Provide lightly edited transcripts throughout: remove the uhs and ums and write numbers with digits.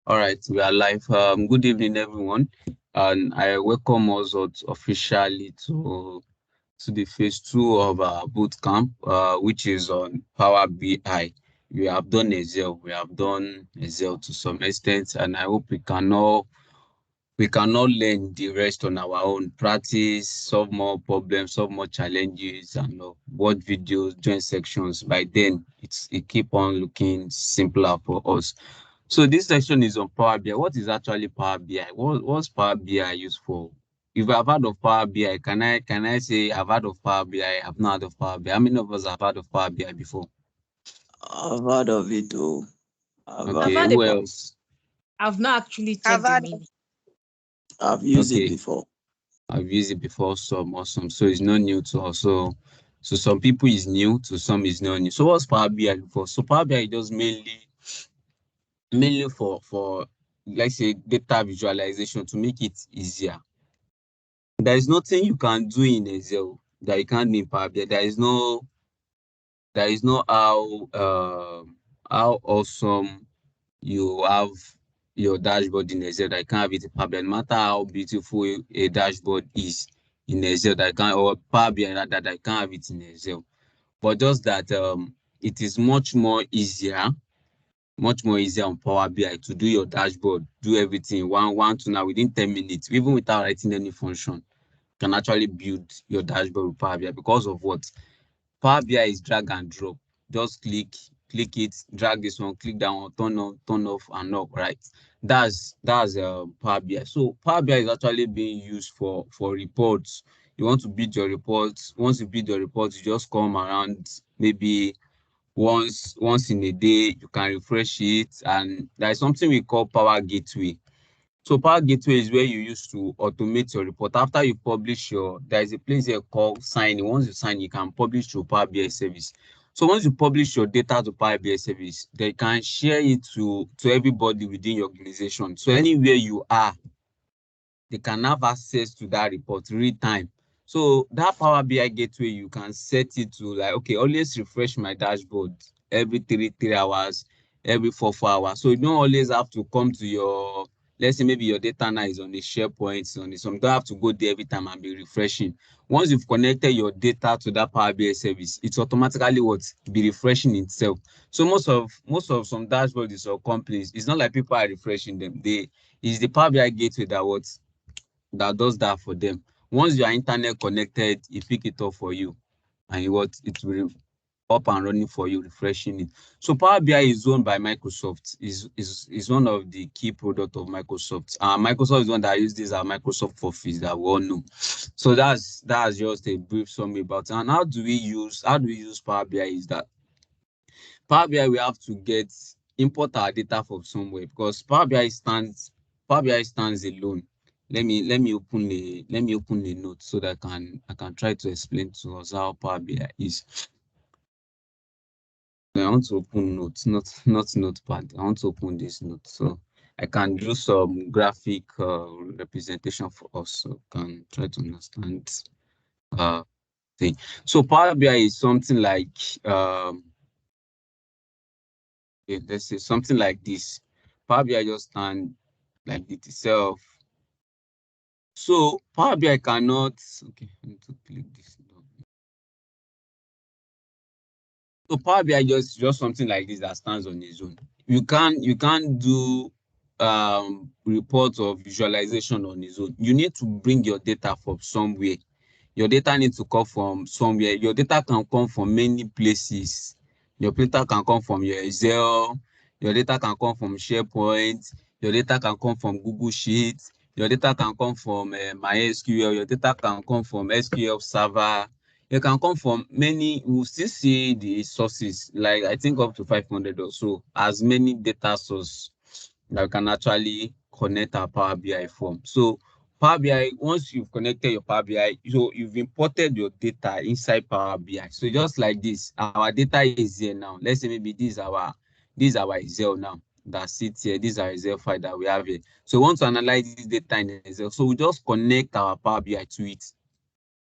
All right, we are live. Good evening, everyone, and I welcome us all officially to the phase two of our boot camp, which is on Power BI. We have done Excel, we have done Excel to some extent, and I hope we cannot learn the rest on our own. Practice, solve more problems, solve more challenges, and watch videos, join sections. By then, it keep on looking simpler for us. So this section is on Power BI. What is actually Power BI? What's Power BI used for? If I've heard of Power BI, can I say I've heard of Power BI? I've not heard of Power BI. How many of us have heard of Power BI before? I've heard of it too. I've I've Okay, heard had of a who it. else? I've not actually I've checked the had meaning. I've used it Okay, before. I've used it before. Some awesome. So it's not new to us. So some people is new, to some is not new. So what's Power BI for? So Power BI is just mainly for let's say data visualization to make it easier. There is nothing you can do in Excel that you can't do in Power BI. There is no how awesome you have your dashboard in Excel that you can't have it in Power BI. No matter how beautiful a dashboard is in Excel that you can, or Power BI rather, that you can't have it in Excel. But just that it is much more easier on Power BI to do your dashboard, do everything one to now within 10 minutes, even without writing any function. Can actually build your dashboard with Power BI because of what? Power BI is drag and drop. Just click it, drag this one, click that one, turn on, turn off, and up, right? That's Power BI. So Power BI is actually being used for reports. You want to build your reports. Once you build your reports, you just come around maybe once in a day. You can refresh it, and there is something we call Power Gateway. So Power Gateway is where you use to automate your report. After you publish there is a place here called sign. Once you sign, you can publish to Power BI service. So once you publish your data to Power BI service, they can share it to everybody within your organization. So anywhere you are, they can have access to that report real time. So that Power BI gateway, you can set it to like, okay, always refresh my dashboard every three hours, every four hours. So you don't always have to come to let's say maybe your data now is on the SharePoint, on the some, you don't have to go there every time and be refreshing. Once you've connected your data to that Power BI service, it's automatically be refreshing itself. So most of some dashboards or companies, it's not like people are refreshing them. It's the Power BI gateway that does that for them. Once you are internet connected, it pick it up for you, and it will up and running for you, refreshing it. So Power BI is owned by Microsoft. Is one of the key product of Microsoft. Microsoft is one that uses this as Microsoft Office that we all know. So that's just a brief summary about it. And how do we use Power BI? Is that Power BI we have to import our data from somewhere, because Power BI stands alone. Let me open a note so that I can try to explain to us how Power BI is. I want to open notes, not notepad. I want to open this note so I can do some graphic representation for us, so can try to understand thing. So Power BI is something like let's say something like this. Power BI just stand like it itself. So Power BI cannot. Okay, I need to click this down. So Power BI just something like this that stands on its own. You can't do reports or visualization on its own. You need to bring your data from somewhere. Your data needs to come from somewhere. Your data can come from many places. Your data can come from your Excel. Your data can come from SharePoint. Your data can come from Google Sheets. Your data can come from MySQL. Your data can come from SQL Server. It can come from many. We'll still see the sources, like I think up to 500 or so, as many data sources that we can actually connect our Power BI from. So Power BI, once you've connected your Power BI, so you've imported your data inside Power BI. So just like this, our data is here now. Let's say maybe this is our Excel now that sits here. This is our Excel file that we have here. So we want to analyze this data in Excel. So we just connect our Power BI to it.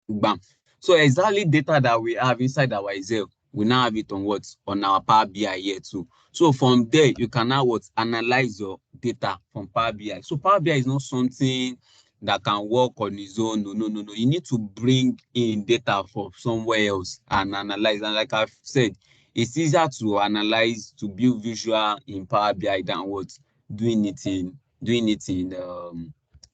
Bam. So exactly data that we have inside our Excel, We now have it on what? On our Power BI here too. So from there, you can now what? Analyze your data from Power BI. So Power BI is not something that can work on its own. No, no, no, no. You need to bring in data from somewhere else and analyze. And like I've said, it's easier to analyze, to build visual in Power BI than what? Doing it in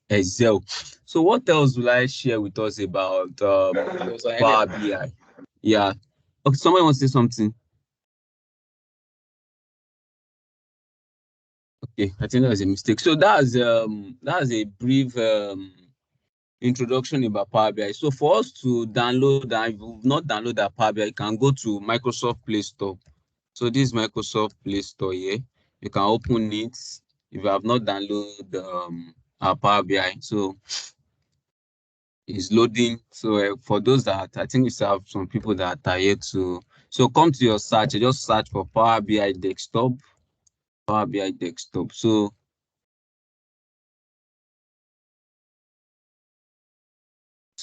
Excel. So what else will I share with us about Power BI? Yeah. Okay, someone wants to say something. Okay, I think that was a mistake. So that's a brief introduction about Power BI. So for us to download that, if you've not downloaded that Power BI, you can go to Microsoft Play Store. So this is Microsoft Play Store here. You can open it if you have not downloaded our Power BI. So it's loading. So for those that I think we still have some people that are here to. So come to your search. You just search for Power BI Desktop. Power BI Desktop. So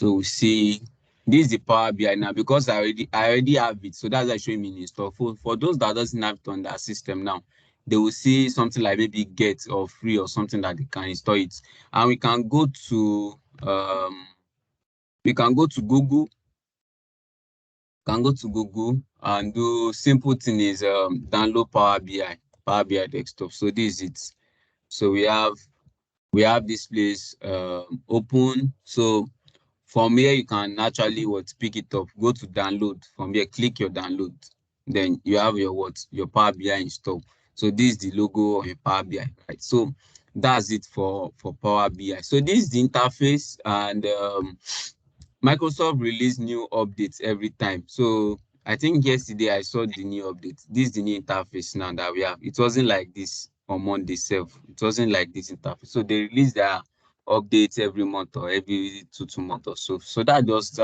we see this is the Power BI now because I already have it. So that's why showing me in install. For those that doesn't have it on their system now, they will see something like maybe get or free or something that they can install it. And we can go to Google, and do simple thing is download Power BI Desktop. So this is it. So we have this place open. So from here, you can actually pick it up, go to download. From here, click your download. Then you have your Power BI installed. So this is the logo on your Power BI, right? So that's it for Power BI. So this is the interface, and Microsoft release new updates every time. So I think yesterday I saw the new update. This is the new interface now that we have. It wasn't like this on Monday itself. It wasn't like this interface. So they release their updates every month or every two months or so. So that just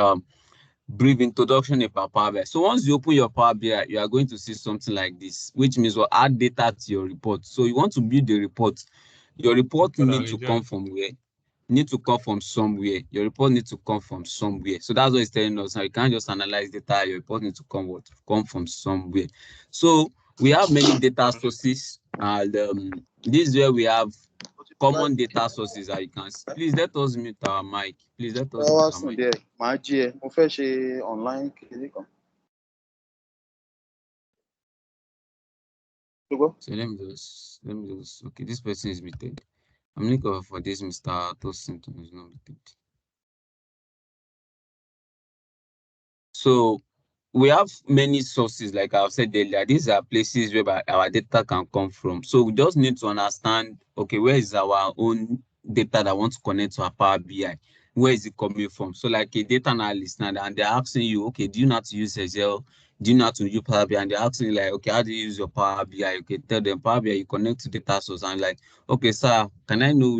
brief introduction about Power BI. So once you open your Power BI, you are going to see something like this, which means we'll add data to your report. So you want to build the report. Your report need to come from where? Need to come from somewhere. Your report needs to come from somewhere. So that's what it's telling us. Now you can't just analyze data. Your report needs to come from somewhere. So we have many data sources, and this is where we have common data sources that you can see. Please let us mute our mic. Please let us mute our mic. Online So let me just okay, this person is muted. I'm looking for this Mr. Tosin is not muted. So we have many sources, like I've said earlier. These are places where our data can come from. So we just need to understand, okay, where is our own data that wants to connect to our Power BI? Where is it coming from? So like a data analyst now, and they're asking you, okay, do you know how to use Excel? Do you know how to use Power BI? And they're asking you like, okay, how do you use your Power BI? Okay, tell them Power BI, you connect to data source. And like, okay, sir, can I know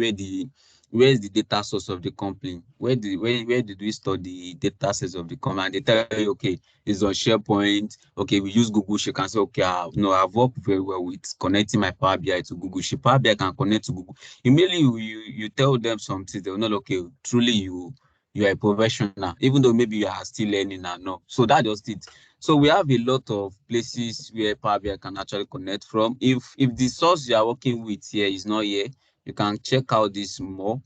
where is the data source of the company? Where did we store the data sets of the company? And they tell you, okay, it's on SharePoint. Okay, we use Google Sheet. You can say, okay, no, I've worked very well with connecting my Power BI to Google Sheet. Power BI can connect to Google. Immediately you tell them something, they'll know, okay, truly you are a professional, even though maybe you are still learning and no. So that's just it. So we have a lot of places where Power BI can actually connect from. If the source you are working with here is not here, you can check out this more.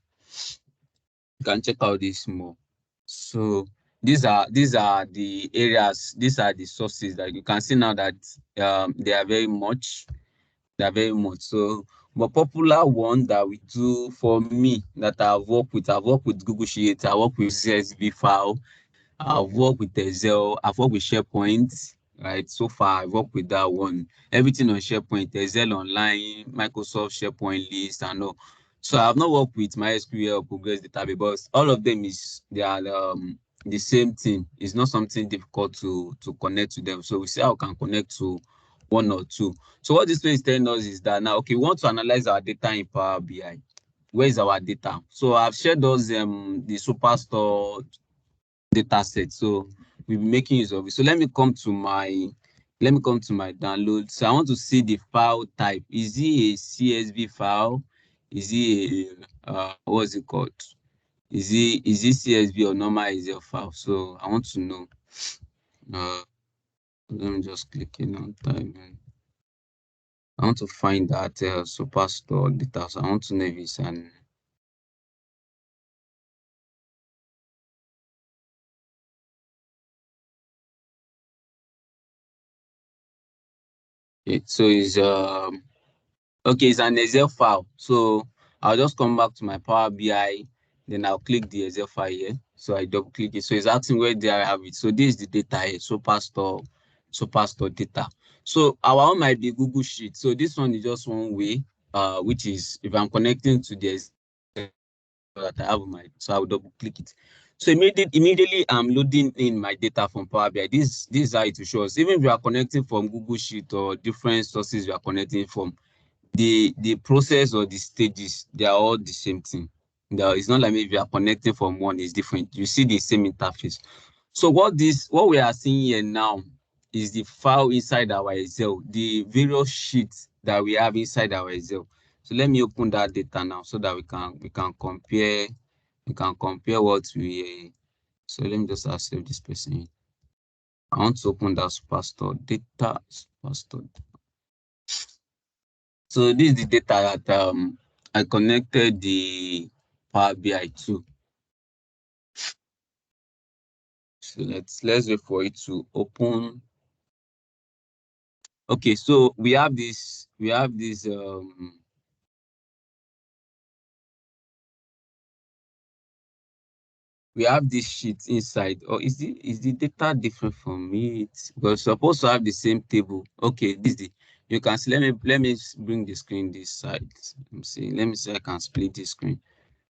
You can check out this more. So these are the areas, these are the sources that you can see now that they are very much. They are very much. So but popular one that we do for me that I've worked with Google Sheets, I work with CSV file, I've worked with Excel, I've worked with SharePoint, right? So far, I've worked with that one. Everything on SharePoint, Excel Online, Microsoft SharePoint list, and all. So I've not worked with MySQL, Progress Database, but all of them they are the same thing. It's not something difficult to connect to them. So we see how we can connect to one or two. So what this is telling us is that now, okay, we want to analyze our data in Power BI. Where is our data? So I've shared those the Superstore data set. So we'll be making use of it. So let me come to my download. So I want to see the file type. Is it a CSV file? Is it a what's it called? Is it CSV or normal Excel file? So I want to know. Uh, Let me just click in on time. And I want to find that superstore data. So I want to know if it's an so it's okay, it's an Excel file. So I'll just come back to my Power BI, then I'll click the Excel file here. So I double click it. So it's asking where do I have it. So this is the data here, superstore data. So our own might be Google Sheet. So this one is just one way, which is if I'm connecting to the Excel that I have on my, so I'll double click it. So immediately I'm loading in my data from Power BI. This is how it will show us. Even if you are connecting from Google Sheet or different sources you are connecting from, the process or the stages, they are all the same thing. It's not like maybe you are connecting from one is different. You see the same interface. So what we are seeing here now is the file inside our Excel, the various sheets that we have inside our Excel. So let me open that data now so that we can compare what we. So let me just accept this person. I want to open that superstore data superstore. So this is the data that I connected the Power BI to. So let's wait for it to open. Okay, so we have this sheet inside. Or is the data different from me? It's because it's supposed to have the same table. Okay, this is the you can see. Let me bring the screen this side. Let me see. I can split the screen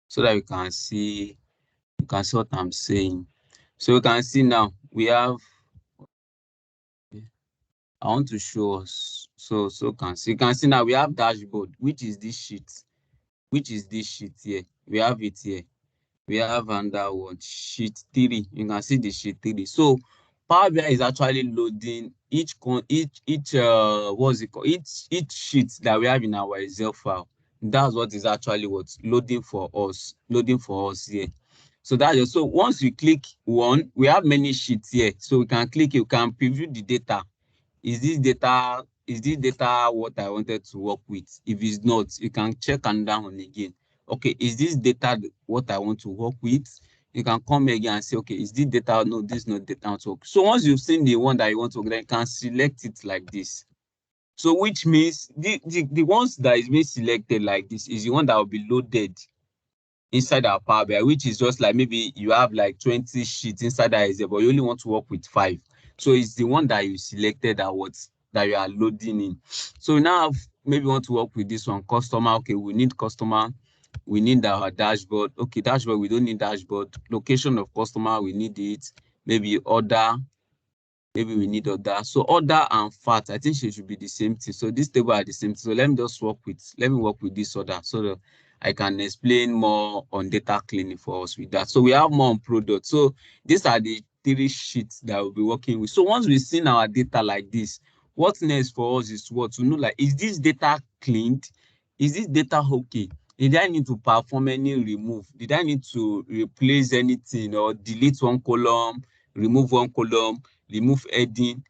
so that you can see what I'm saying. So you can see now we have. I want to show us you can see now we have dashboard, which is this sheet here. We have it here. We have under one sheet 3. You can see the sheet 3. So Power BI is actually loading each what's it called, each sheet that we have in our Excel file. That's what is actually what's loading for us here. So that's it. So once we click one, we have many sheets here. So we can click it, we can preview the data. Is this data what I wanted to work with? If it's not, you can check another one again. Okay, is this data what I want to work with? You can come again and say, okay, is this data? No, this is not data I want to work. So once you've seen the one that you want to work, then you can select it like this. So which means the ones that is being selected like this is the one that will be loaded inside our Power BI, which is just like maybe you have like 20 sheets inside that Excel, but you only want to work with 5. So it's the one that you selected that you are loading in. So now maybe want to work with this one, customer. Okay, we need customer. We need our dashboard. Okay, dashboard, we don't need dashboard. Location of customer, we need it. Maybe order. Maybe we need order. So order and fat, I think she should be the same thing. So this table are the same thing. So let me work with this order so that I can explain more on data cleaning for us with that. So we have more on product. So these are the 3 sheets that we'll be working with. So once we've seen our data like this, what's next for us is what to know, like, is this data cleaned? Is this data okay? Did I need to perform any remove? Did I need to replace anything or delete one column, remove one column, remove heading?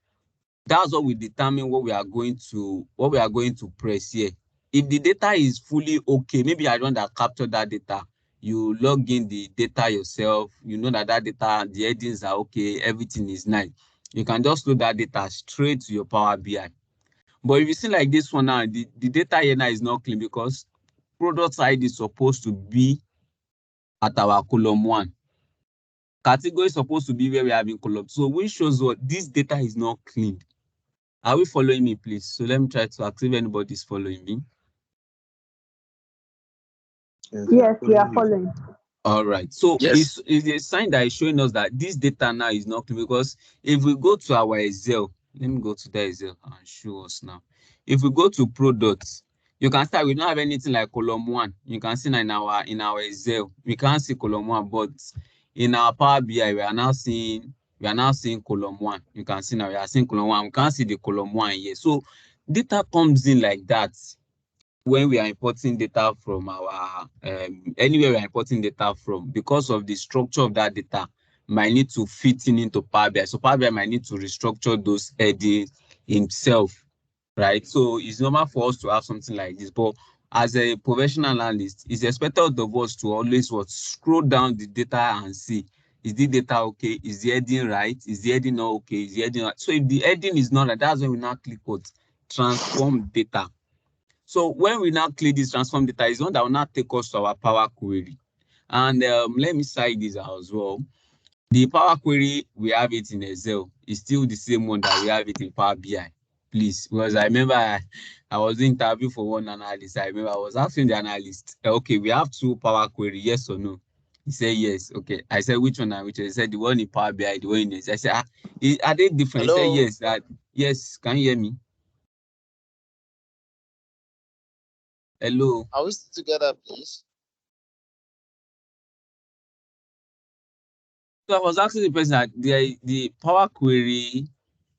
That's what will determine what we are going to press here. If the data is fully okay, maybe I want to capture that data, you log in the data yourself, you know that data, the headings are okay, everything is nice. You can just load that data straight to your Power BI. But if you see like this one now, the data here now is not clean because product ID is supposed to be at our column 1. Category is supposed to be where we have in column. So which shows what this data is not clean. Are we following me, please? So let me try to ask if anybody is following me. Yes, we are Yes, we are following you. following. All right. So Yes. it's a sign that is showing us that this data now is not clean because if we go to our Excel, let me go to the Excel and show us now. If we go to products, you can start. We don't have anything like column 1. You can see now in our Excel, we can't see column 1, but in our Power BI, we are now seeing column 1. You can see now we are seeing column 1. We can't see the column 1 here. So data comes in like that when we are importing data from our anywhere we are importing data from, because of the structure of that data, might need to fit into Power BI. So Power BI might need to restructure those headings himself, right? So it's normal for us to have something like this. But as a professional analyst, it's expected of us to always scroll down the data and see, is the data okay? Is the heading right? Is the heading not okay? Is the heading right? So if the heading is not right, that's when we now click what? Transform data. So when we now click this transform data, is one that will now take us to our Power Query. And let me cite this as well. The Power Query, we have it in Excel. It's still the same one that we have it in Power BI. Please, because I remember I was doing interview for one analyst. I remember I was asking the analyst, okay, we have two Power Query, yes or no? He said yes. Okay. I said which one and which one? He said the one in Power BI, the one in Excel. I said, are they different? He said Hello. yes. Yes. Can you hear me? Hello. Are we still together, please? So I was asking the person that the Power Query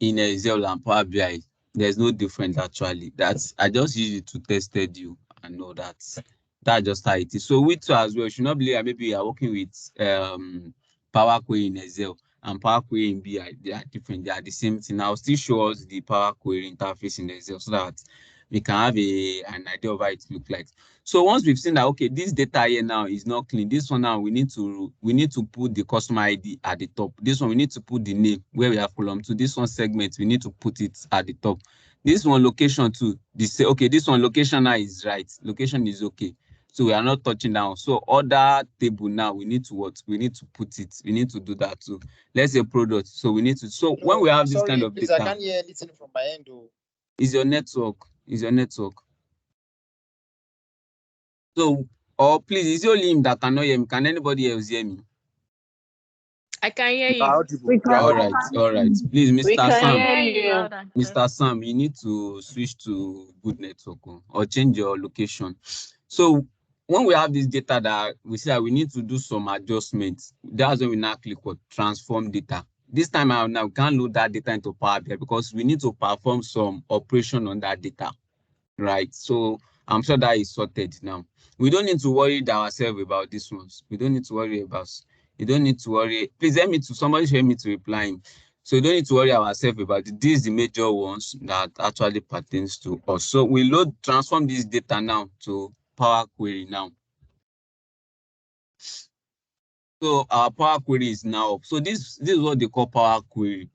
in Excel and Power BI, there's no difference actually. That's I just use it to tested you and know that's just how it is. So we too as well should not believe that maybe you are working with Power Query in Excel and Power Query in BI. They are different. They are the same thing. I'll still show us the Power Query interface in Excel so that we can have an idea of how it looks like. So once we've seen that, okay, this data here now is not clean. This one now we need to put the customer ID at the top. This one we need to put the name where we have column 2. This one segment we need to put it at the top. This one location too. Okay, this one location now is right. Location is okay. So we are not touching down. So other table now we need to what? We need to put it. We need to do that too. Let's say product. So we need to. So when we have this kind of Please, I data, can't hear anything from my end. is your network. Is your network. So, or please, is it only him that cannot hear me? Can anybody else hear me? I can hear You are you. audible. You are All audible. right, all right. Please, We Mr. can I Sam, hear hear you you. loud and clear. Mr. Sam, you need to switch to good network or change your location. So when we have this data that we say that we need to do some adjustments, that's when we now click what? Transform data. This time around now we can't load that data into Power BI because we need to perform some operation on that data. Right. So I'm sure that is sorted now. We don't need to worry ourselves about these ones. We don't need to worry about. You don't need to worry. Please help me to somebody help me to reply him. So you don't need to worry ourselves about it. These the major ones that actually pertains to us. So we transform this data now to Power Query now. So our Power Query is now up. So this is what they call Power Query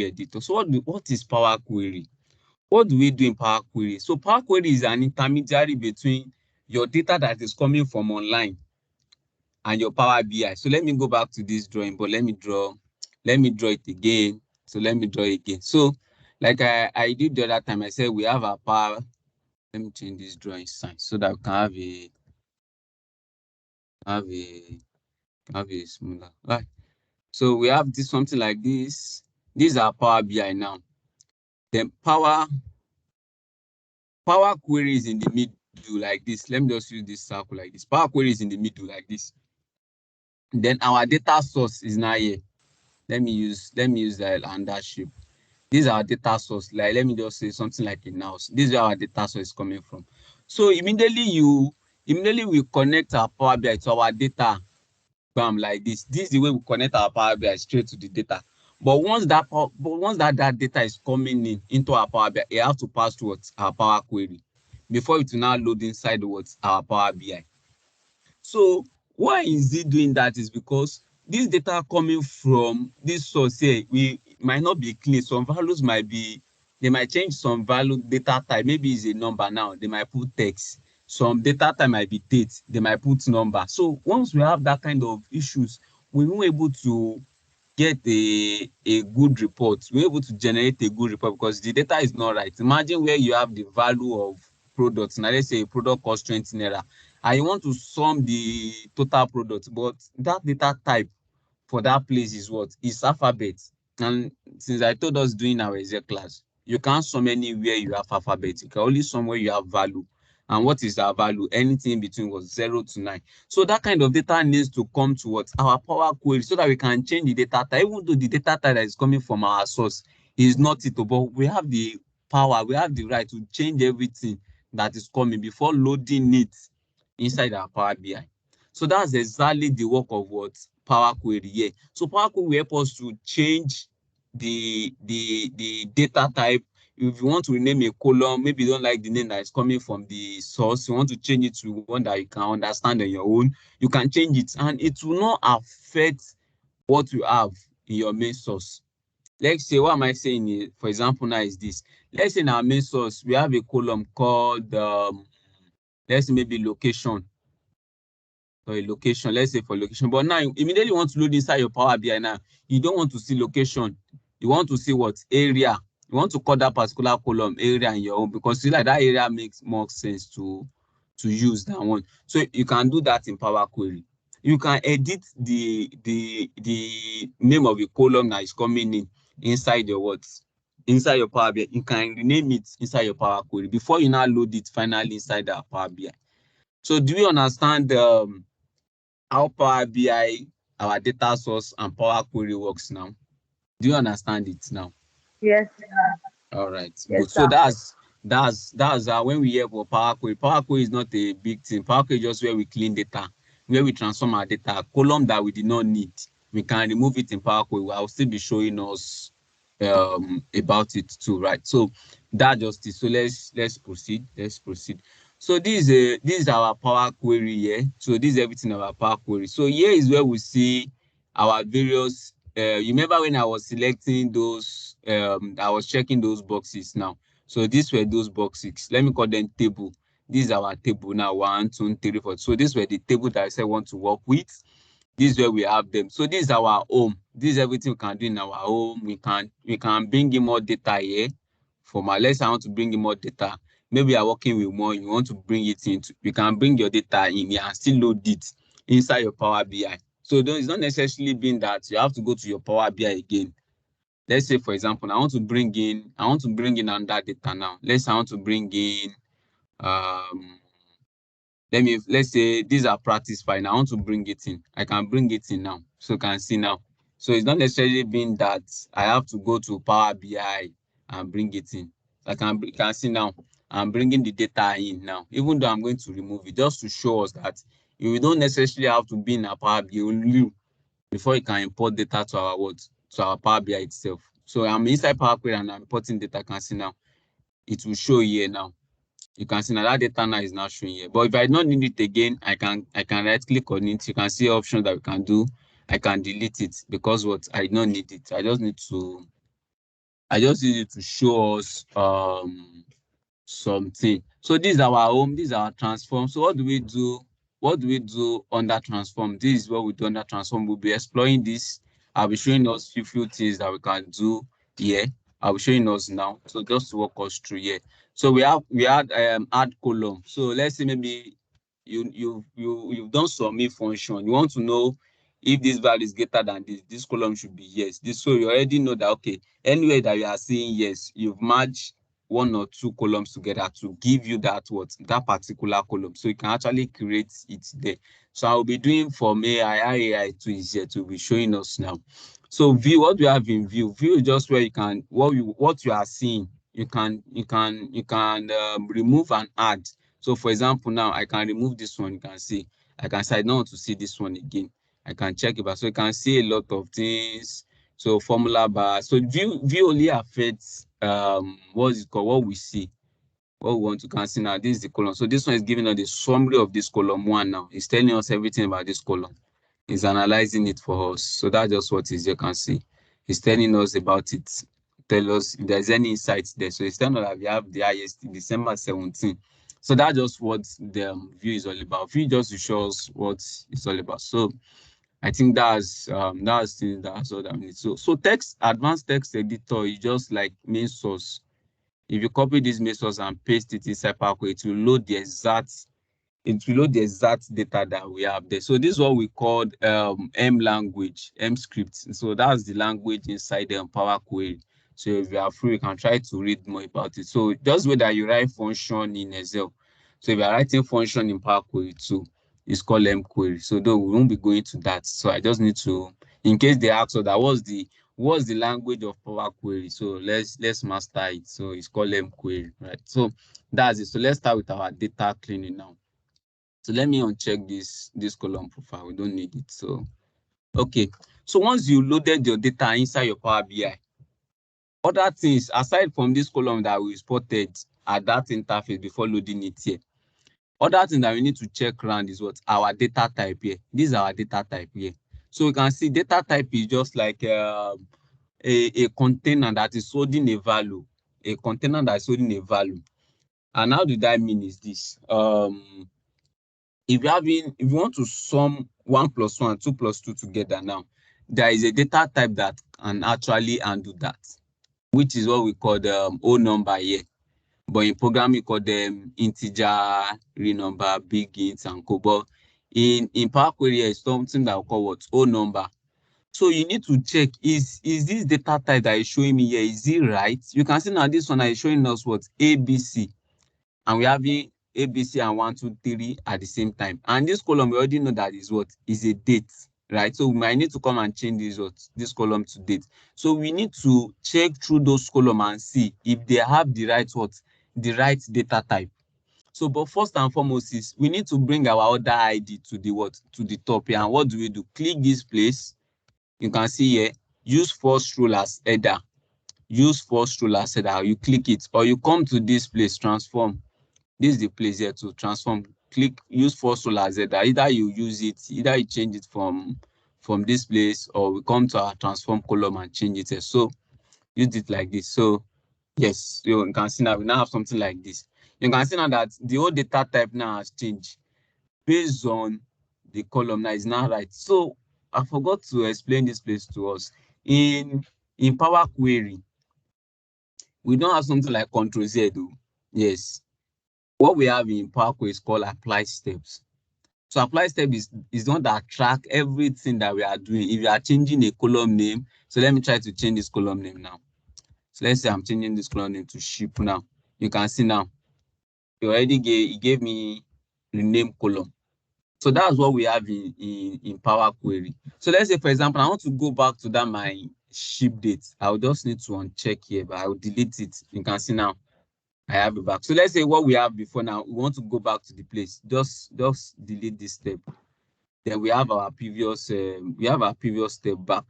editor. So what is Power Query? What do we do in Power Query? So Power Query is an intermediary between your data that is coming from online and your Power BI. So let me go back to this drawing, but let me draw it again. So let me draw it again. So like I did the other time, I said we have our Power. Let me change this drawing size so that we can have a smoother. Right. So we have this something like this. These are Power BI now. Then Power Query is in the middle like this. Let me just use this circle like this. Power Query is in the middle like this. Then our data source is now here. Let me use that under shape. These are our data source. Like let me just say something like a mouse. This is where our data source is coming from. So immediately we connect our Power BI to our data. Bam, like this. This is the way we connect our Power BI straight to the data. But once that data is coming into our Power BI, it has to pass through our Power Query before it will now load inside our Power BI. So why is it doing that is because this data coming from this source here, we might not be clean. Some values they might change some value data type. Maybe it's a number now, they might put text. Some data type might be date, they might put number. So once we have that kind of issues, we won't able to get a good report. We're able to generate a good report because the data is not right. Imagine where you have the value of products. Now let's say a product costs 20 naira and you want to sum the total product, but that data type for that place is what? Is alphabet. And since I told us during our Excel class, you can't sum anywhere you have alphabet. You can only sum where you have value. And what is our value? Anything between was 0 to 9. So that kind of data needs to come to what? Our Power Query so that we can change the data type, even though the data type that is coming from our source is not it, but we have the power, we have the right to change everything that is coming before loading it inside our Power BI. So that's exactly the work of what Power Query here. So Power Query will help us to change the data type. If you want to rename a column, maybe you don't like the name that is coming from the source, you want to change it to one that you can understand on your own, you can change it, and it will not affect what you have in your main source. Let's say, what am I saying? For example, now is this. Let's say in our main source, we have a column called, let's say maybe location, or a location, let's say for location. But now, immediately you want to load inside your Power BI now, you don't want to see location. You want to see what? Area. You want to call that particular column area in your own, because you like that area makes more sense to use than one. So you can do that in Power Query. You can edit the name of a column that is coming in inside your what? Inside your Power BI. You can rename it inside your Power Query before you now load it finally inside the Power BI. So do you understand how Power BI, our data source, and Power Query works now? Do you understand it now? Yes. All right, Yes, good. So sir. that's when we hear for Power Query. Power Query is not a big thing. Power Query is just where we clean data, where we transform our data. Column that we did not need, we can remove it in Power Query. I'll still be showing us about it too, right? So that just is. So let's proceed. Let's proceed. So this is our Power Query here. So this is everything about Power Query. So here is where we see our various. You remember when I was selecting those, I was checking those boxes now. So these were those boxes. Let me call them table. This is our table now. 1, 2, 3, 4. So these were the table that I said I want to work with. This is where we have them. So this is our home. This is everything we can do in our home. We can bring in more data here. For my let's say I want to bring in more data. Maybe you are working with more, you want to bring it into, you can bring your data in here and still load it inside your Power BI. So it's not necessarily being that you have to go to your Power BI again. Let's say, for example, I want to bring in another data now. Let's say I want to bring in um let's say these are practice file. I want to bring it in. I can bring it in now. So you can see now. So it's not necessarily being that I have to go to Power BI and bring it in. You can see now I'm bringing the data in now, even though I'm going to remove it, just to show us that you don't necessarily have to be in a Power BI only before you can import data to our what? To our Power BI itself. So I'm inside Power Query and I'm importing data. I can see now. It will show here now. You can see now that data now is not showing here. But if I don't need it again, I can right click on it. You can see options that we can do. I can delete it because what? I don't need it. I just need it to show us something. So this is our home, this is our transform. So what do we do? What do we do under transform? This is what we do under transform. We'll be exploring this. I'll be showing us few things that we can do here. I'll be showing us now. So just to walk us through here. So we had add column. So let's say maybe you've done submit function. You want to know if this value is greater than this column should be yes. So you already know that okay, anywhere that you are saying yes, you've matched one or two columns together to give you that particular column. So you can actually create it there. So I'll be doing from AI to is here to be showing us now. So view, what do you have in view? View is just where you can what you are seeing. You can remove and add. So for example, now I can remove this one. You can see I can say I don't want to see this one again. I can check it back. So you can see a lot of things. So formula bar. So view only affects what is called what we see. What we want to can see now. This is the column. So this one is giving us the summary of this column one now. It's telling us everything about this column. It's analyzing it for us. So that's just what is you can see. It's telling us about it. Tell us if there's any insights there. So it's telling us that we have the highest December 17. So that's just what the view is all about. View just shows what it's all about. So I think that's all that we need. So text advanced text editor is just like main source. If you copy this main source and paste it inside Power, it will load the exact data that we have there. So this is what we call M language, M script. So that's the language inside the Power Query. So if you are free, you can try to read more about it. So just where that you write function in Excel. So if you are writing function in Power Query too, it's called M query. So though we won't be going to that. So I just need to, in case they ask us that what's the language of Power Query. So let's master it. So it's called M query, right? So that's it. So let's start with our data cleaning now. So let me uncheck this column profile. We don't need it. So Okay, so once you loaded your data inside your Power BI, other things aside from this column that we spotted at that interface before loading it here, other thing that we need to check around is what our data type here. This is our data type here. So we can see data type is just like a container that is holding a value, a container that is holding a value. And how do that mean is this? If you want to sum 1 plus 1, 2 plus 2 together now, there is a data type that can actually handle that, which is what we call the whole number here. But in programming, we call them integer, real number, big int, and co. But in Power Query, it's something that we call what? Whole number. So you need to check, is this data type that is showing me here, is it right? You can see now this one is showing us what? ABC. And we having ABC and 1, 2, 3 at the same time. And this column, we already know that is what? Is a date, right? So we might need to come and change this column to date. So we need to check through those columns and see if they have the right what? The right data type. So, but first and foremost is we need to bring our order ID to the what? To the top here. And what do we do? Click this place. You can see here, use first rule as header. Use first rule as header. You click it, or you come to this place, transform. This is the place here to transform. Click use first rule as header. Either you use it, either you change it from this place, or we come to our transform column and change it here. So use it like this. So yes, you can see now we now have something like this. You can see now that the whole data type now has changed based on the column now is now right. So I forgot to explain this place to us. In Power Query, we don't have something like Control Z though. Yes. What we have in Power Query is called apply steps. So apply step is the one that track everything that we are doing. If you are changing a column name, so let me try to change this column name now. So let's say I'm changing this column name to ship now. You can see now, it gave me rename column. So that's what we have in Power Query. So let's say, for example, I want to go back to that my ship date. I'll just need to uncheck here, but I'll delete it. You can see now I have it back. So let's say what we have before now, we want to go back to the place. Just delete this step. Then we have our previous step back.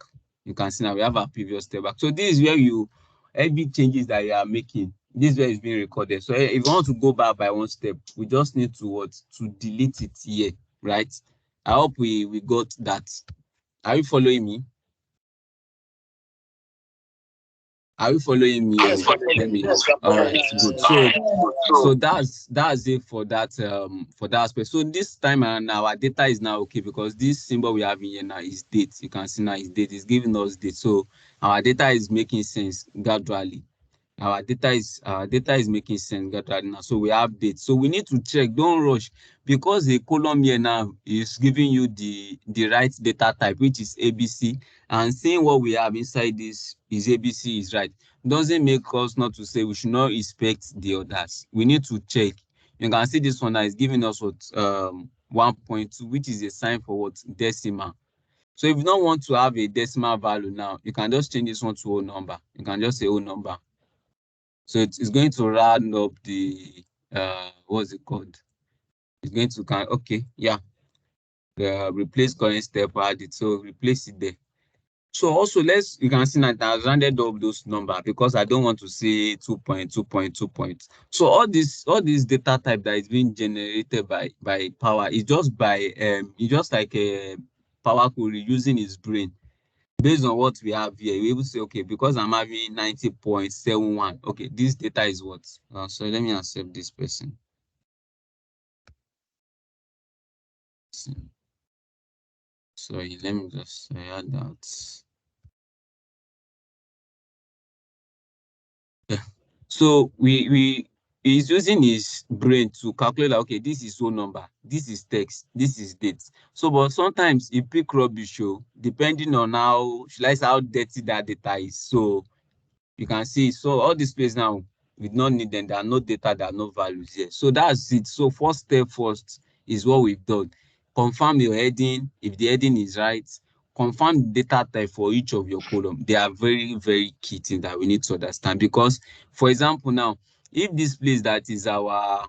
You can see now we have our previous step back. So this is where every changes that you are making, this is where it's being recorded. So if you want to go back by one step, we just need to delete it here, right? I hope we got that. Are you following me? Are you following me? Yes, Let me. yes, All right, good. So that's it for that aspect. So this time around, our data is now okay because this symbol we have in here now is date. You can see now is date. It's giving us date. So our data is making sense gradually. Our data is making sense right now. So we have dates. So we need to check, don't rush, because the column here now is giving you the right data type, which is ABC, and seeing what we have inside this is ABC is right. Doesn't make us not to say we should not expect the others. We need to check. You can see this one that is giving us what 1.2, which is a sign for what decimal. So if you don't want to have a decimal value now, you can just change this one to whole number. You can just say whole number. So it's going to round up the what's it called? It's going to okay, yeah. The replace current step, add it. So replace it there. So also you can see that I rounded up those numbers because I don't want to say 2.2.2. So all this data type that is being generated by Power is just it's just like a Power Query using its brain. Based on what we have here, we're able to say, okay, because I'm having 90.71, okay, this data is what? So let me accept this person. Sorry, let me just add that. Yeah. So he's using his brain to calculate like, okay, this is whole number, this is text, this is date. So, but sometimes it pick rubbish, depending on how dirty that data is. So you can see, so all these places now, we don't need them. There are no data, there are no values here. So that's it. So first step first is what we've done. Confirm your heading. If the heading is right, confirm the data type for each of your column. They are very, very key things that we need to understand. Because, for example, now, if this place that is our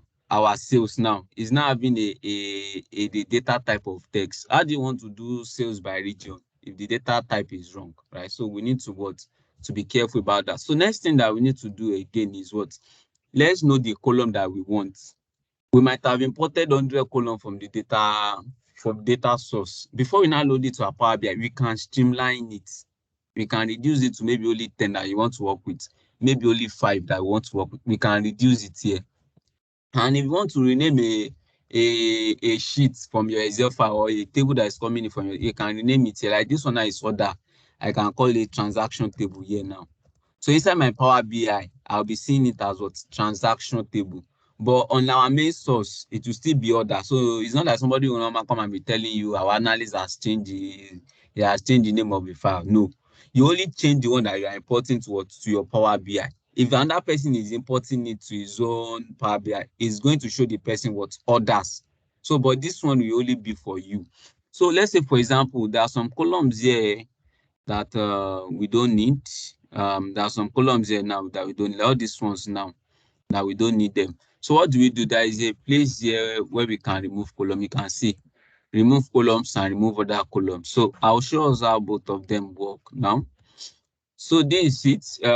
sales now is now having a data type of text, how do you want to do sales by region? if the data type is wrong, right? So we need to what? To be careful about that. So next thing that we need to do again is what? Let's know the column that we want. We might have imported 100 column from data source. Before we now load it to our Power BI, we can streamline it. We can reduce it to maybe only 10 that you want to work with, maybe only 5 that you want to work with. We can reduce it here. And if you want to rename a sheet from your Excel file or a table that is coming in from you can rename it here. Like this one now is order. I can call it transaction table here now. So inside my Power BI, I'll be seeing it as what? Transaction table. But on our main source, it will still be order. So it's not that somebody will not come and be telling you our analyst has changed the name of the file. No. You only change the one that you are importing to your Power BI. If another person is importing it to his own Power BI, it's going to show the person what orders. So, but this one will only be for you. So let's say, for example, there are some columns here that we don't need. There are some columns here now that we don't need. All these ones now that we don't need them. So what do we do? There is a place here where we can remove column. You can see remove columns and remove other columns. So I'll show us how both of them work now. So this is it.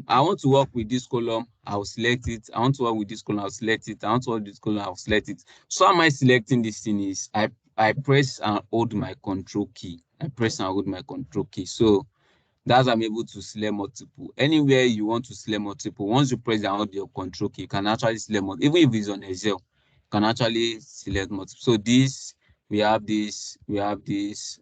I want to work with this column, I'll select it. I want to work with this column, I'll select it. I want to work with this column, I'll select it. So how am I selecting this thing is I press and hold my control key. I press and hold my control key. So that's how I'm able to select multiple. Anywhere you want to select multiple, once you press and hold your control key, you can actually select multiple. Even if it's on Excel, you can actually select multiple. So this, we have this, we have this,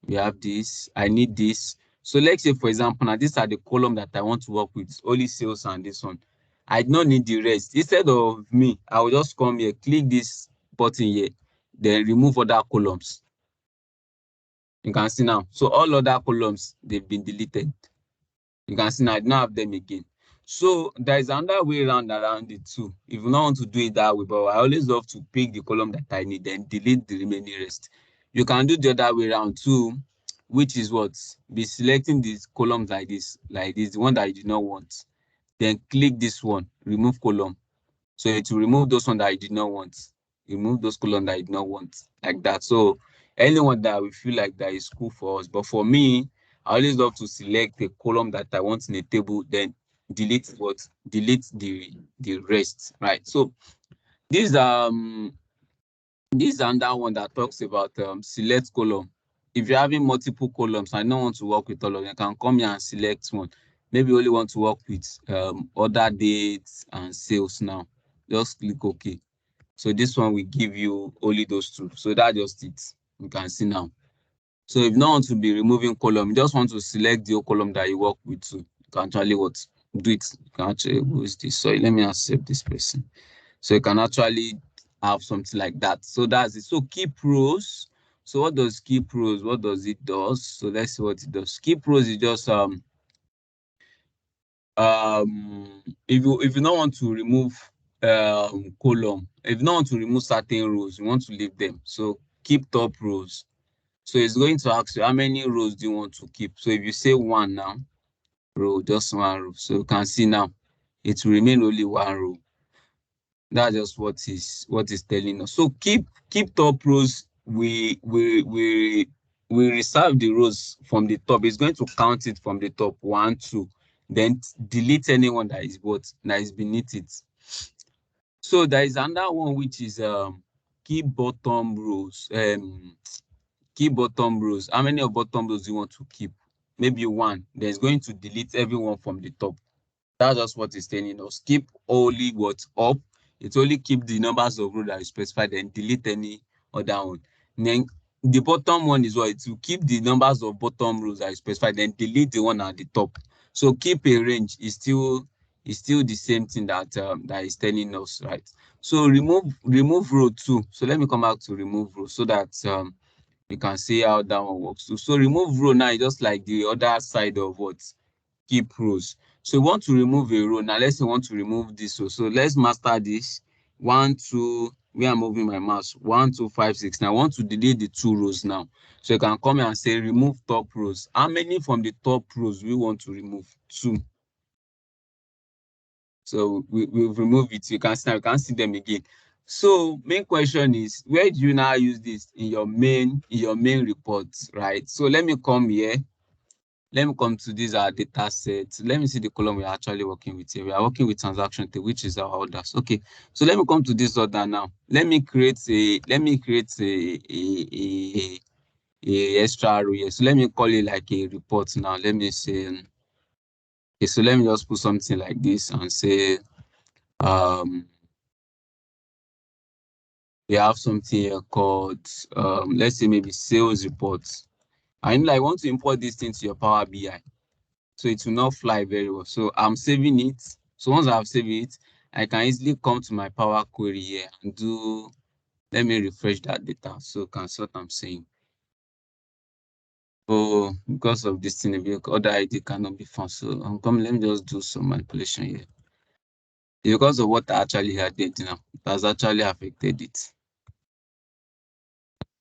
we have this, I need this. So let's say, for example, now these are the column that I want to work with, only sales and this one. I don't need the rest. Instead of me, I will just come here, click this button here, then remove other columns. You can see now. So all other columns, they've been deleted. You can see now I don't have them again. So there is another way around it too. If you don't want to do it that way, but I always love to pick the column that I need, then delete the remaining rest. You can do the other way around too, which is what? Be selecting these columns like this, the one that you do not want. Then click this one, remove column. So it will remove those ones that I did not want. Remove those columns that I did not want, like that. So anyone that we feel like that is cool for us. But for me, I always love to select a column that I want in a table, then delete the rest, right? So this is another one that talks about select column. If you're having multiple columns, I don't want to work with all of them, you can come here and select one. Maybe only want to work with order dates and sales now. Just click OK. So this one will give you only those two. So that's just it. You can see now. So if you don't want to be removing column, you just want to select the column that you work with too. You can actually do it. You can actually, who is this? Sorry, let me accept this person. So you can actually have something like that. So that's it. So keep rows. So what does keep rows? What does it do? So let's see what it does. Keep rows is just if you don't want to remove column, if you don't want to remove certain rows, you want to leave them. So keep top rows. So it's going to ask you how many rows do you want to keep. So if you say one now, row, just one row. So you can see now it will remain only one row. That's just what is telling us. So keep top rows. We reserve the rows from the top. It's going to count it from the top 1, 2. Then delete anyone that is beneath it. So there is another one which is keep bottom rows. Keep bottom rows. How many of bottom rows do you want to keep? Maybe one. Then it's going to delete everyone from the top. That's just what it's telling us. Keep only what's up. It only keep the numbers of rows that you specified, then delete any other one. And then the bottom one is what? It will keep the numbers of bottom rows that you specified, then delete the one at the top. So keep a range is still the same thing that that is telling us, right? So remove row 2. So let me come back to remove row so that you can see how that one works. So remove row now is just like the other side of what? Keep rows. So we want to remove a row. Now let's say we want to remove this row. So let's master this. 1, 2, where I'm moving my mouse. 1, 2, 5, 6. Now I want to delete the 2 rows now. So you can come here and say remove top rows. How many from the top rows we want to remove? 2. So we've removed it. You can see now, you can't see them again. So main question is, where do you now use this in your main reports, right? So let me come here. Let me come to this our data set. Let me see the column we're actually working with here. We are working with transaction table, which is our orders. Okay, so let me come to this order now. Let me create a extra row here. So let me call it like a report now. Let me say, okay, so let me just put something like this and say, we have something here called, let's say maybe sales reports. And I want to import this thing to your Power BI, so it will not fly very well. So I'm saving it. So once I've saved it, I can easily come to my Power Query here and do, let me refresh that data so you can see what I'm saying. Oh, because of this thing, the other ID cannot be found. So I'm coming, let me just do some manipulation here. Because of what I actually had did now, it has actually affected it.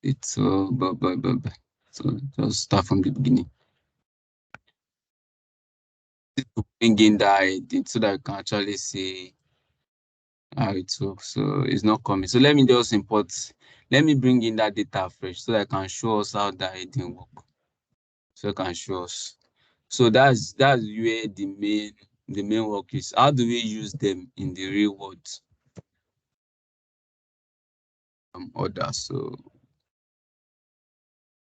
It's so just start from the beginning. To bring in that ID so that you can actually see how it works. So it's not coming. So let me just import, let me bring in that data fresh so that I can show us how that ID work. So I can show us. So that's where the main work is. How do we use them in the real world? Order. So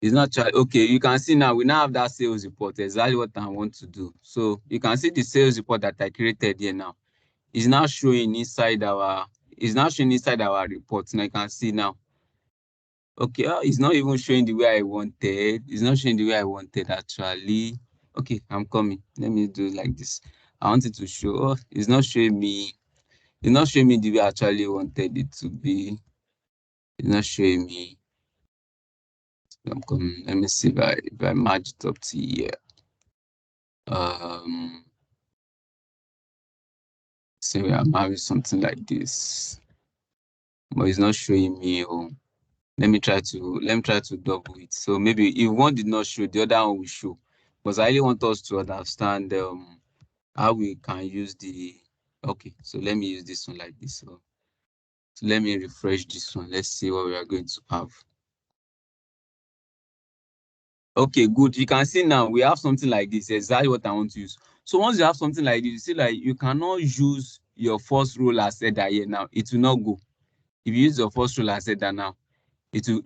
it's not okay. You can see now we now have that sales report, exactly what I want to do. So you can see the sales report that I created here now. It's now showing inside our report. Now you can see now. Okay, it's not even showing the way I wanted. It's not showing the way I wanted actually. Okay, I'm coming. Let me do it like this. I wanted to show. Oh, it's not showing me. It's not showing me the way I actually wanted it to be. It's not showing me. I'm coming. Let me see if I match it up to here. Say we are having something like this, but it's not showing me. Oh, let me try to double it. So maybe if one did not show, the other one will show. Because I really want us to understand how we can use the. Okay, so let me use this one like this. So let me refresh this one. Let's see what we are going to have. Okay, good. You can see now we have something like this, exactly what I want to use. So once you have something like this, you see like you cannot use your first role as header here now. It will not go. If you use your first role as header now, it will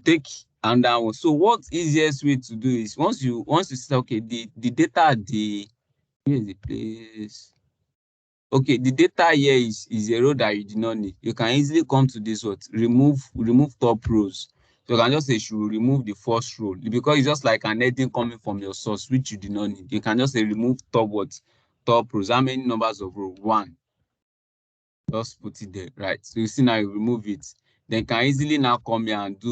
take another one. So what easiest way to do is once you say okay, the data, here is the place. Okay, the data here is a row that you do not need. You can easily come to this what remove top rows. So you can just say you should remove the first row because it's just like an heading coming from your source which you do not need. You can just say remove top rows. How many numbers of row? 1. Just put it there, right? So you see now you remove it. Then you can easily now come here and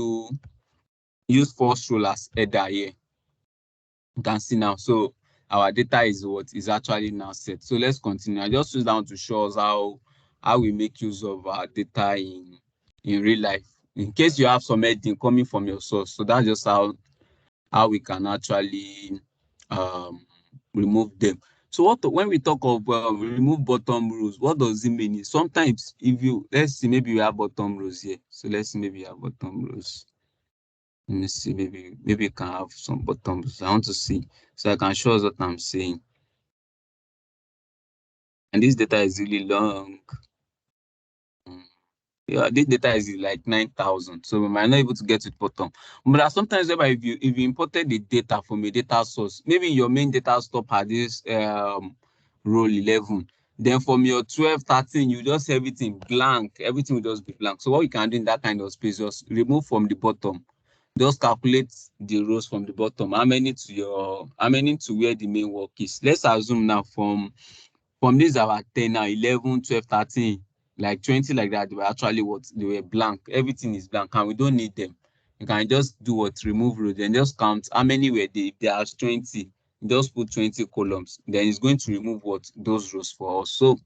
use first row as header here. You can see now. So our data is what is actually now set. So let's continue. I just use down to show us how we make use of our data in real life. In case you have some heading coming from your source. So that's just how we can actually remove them. So when we talk of remove bottom rows, what does it mean? Sometimes if you let's see, maybe we have bottom rows here. So let's see, maybe we have bottom rows. Let me see, maybe you can have some bottoms. I want to see so I can show us what I'm saying. And this data is really long. Yeah, this data is like 9,000. So we might not be able to get to the bottom. But there are sometimes whereby if you imported the data from a data source, maybe your main data stop at this row 11. Then from your 12, 13, you just everything blank. Everything will just be blank. So what you can do in that kind of space, just remove from the bottom. Just calculate the rows from the bottom. How many to where the main work is. Let's assume now from this our 10 now, 11, 12, 13, like 20 like that, they were actually they were blank. Everything is blank and we don't need them. You can just do remove rows and just count how many were there are 20. Just put 20 columns. Then it's going to remove those rows for us. So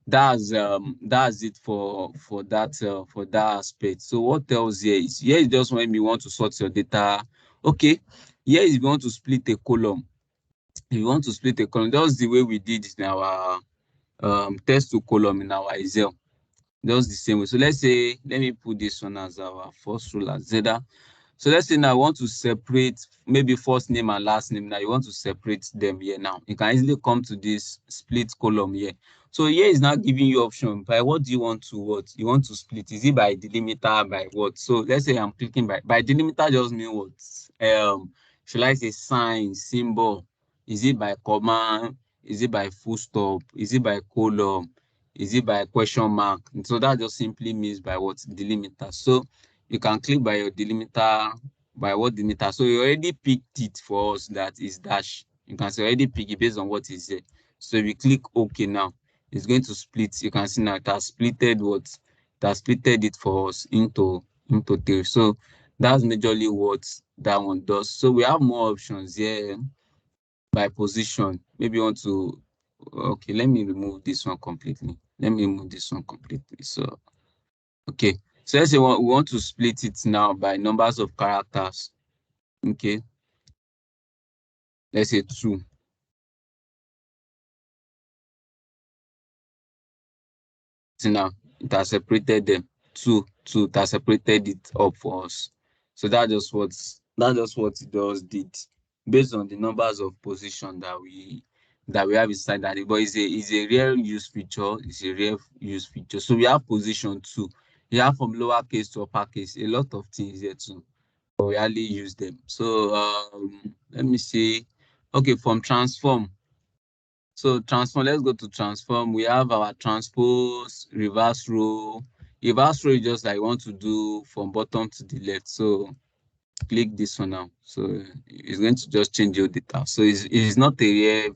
that's it for that aspect. So what else here is just when you want to sort your data. Okay, here is if you want to split a column. If you want to split a column, that's the way we did it in our text to column in our Excel. just the same way. So let's say, let me put this one as our first rule as zeta. So let's say now I want to separate maybe first name and last name. Now you want to separate them here now. You can easily come to this split column here. So here is now giving you option by what do you want to what? You want to split. Is it by delimiter, by what? So let's say I'm clicking by delimiter just mean what? Should I say sign, symbol? Is it by comma? Is it by full stop? Is it by column? Is it by question mark? And so that just simply means by what? Delimiter. So you can click by your delimiter, by what delimiter. So you already picked it for us, that is dash. You can say already pick it based on what is there. So if you click OK now, it's going to split. You can see now it has splitted what? It has splitted it for us into three. So that's majorly what that one does. So we have more options here by position. Maybe you want to, okay, let me remove this one completely. Let me remove this one completely. So okay, so let's say we want to split it now by numbers of characters. Okay, let's say 2. So now it has separated them. 2, it has separated it up for us. So that's just what it does did based on the numbers of position that we have inside that. But it's a rare use feature. It's a rare use feature. So we have position 2. You have from lowercase to uppercase, a lot of things here too. But we hardly use them. So let me see. Okay, from transform. So transform, let's go to transform. We have our transpose, reverse row. Reverse row is just like want to do from bottom to the left. So click this one now. So it's going to just change your data. So it's not a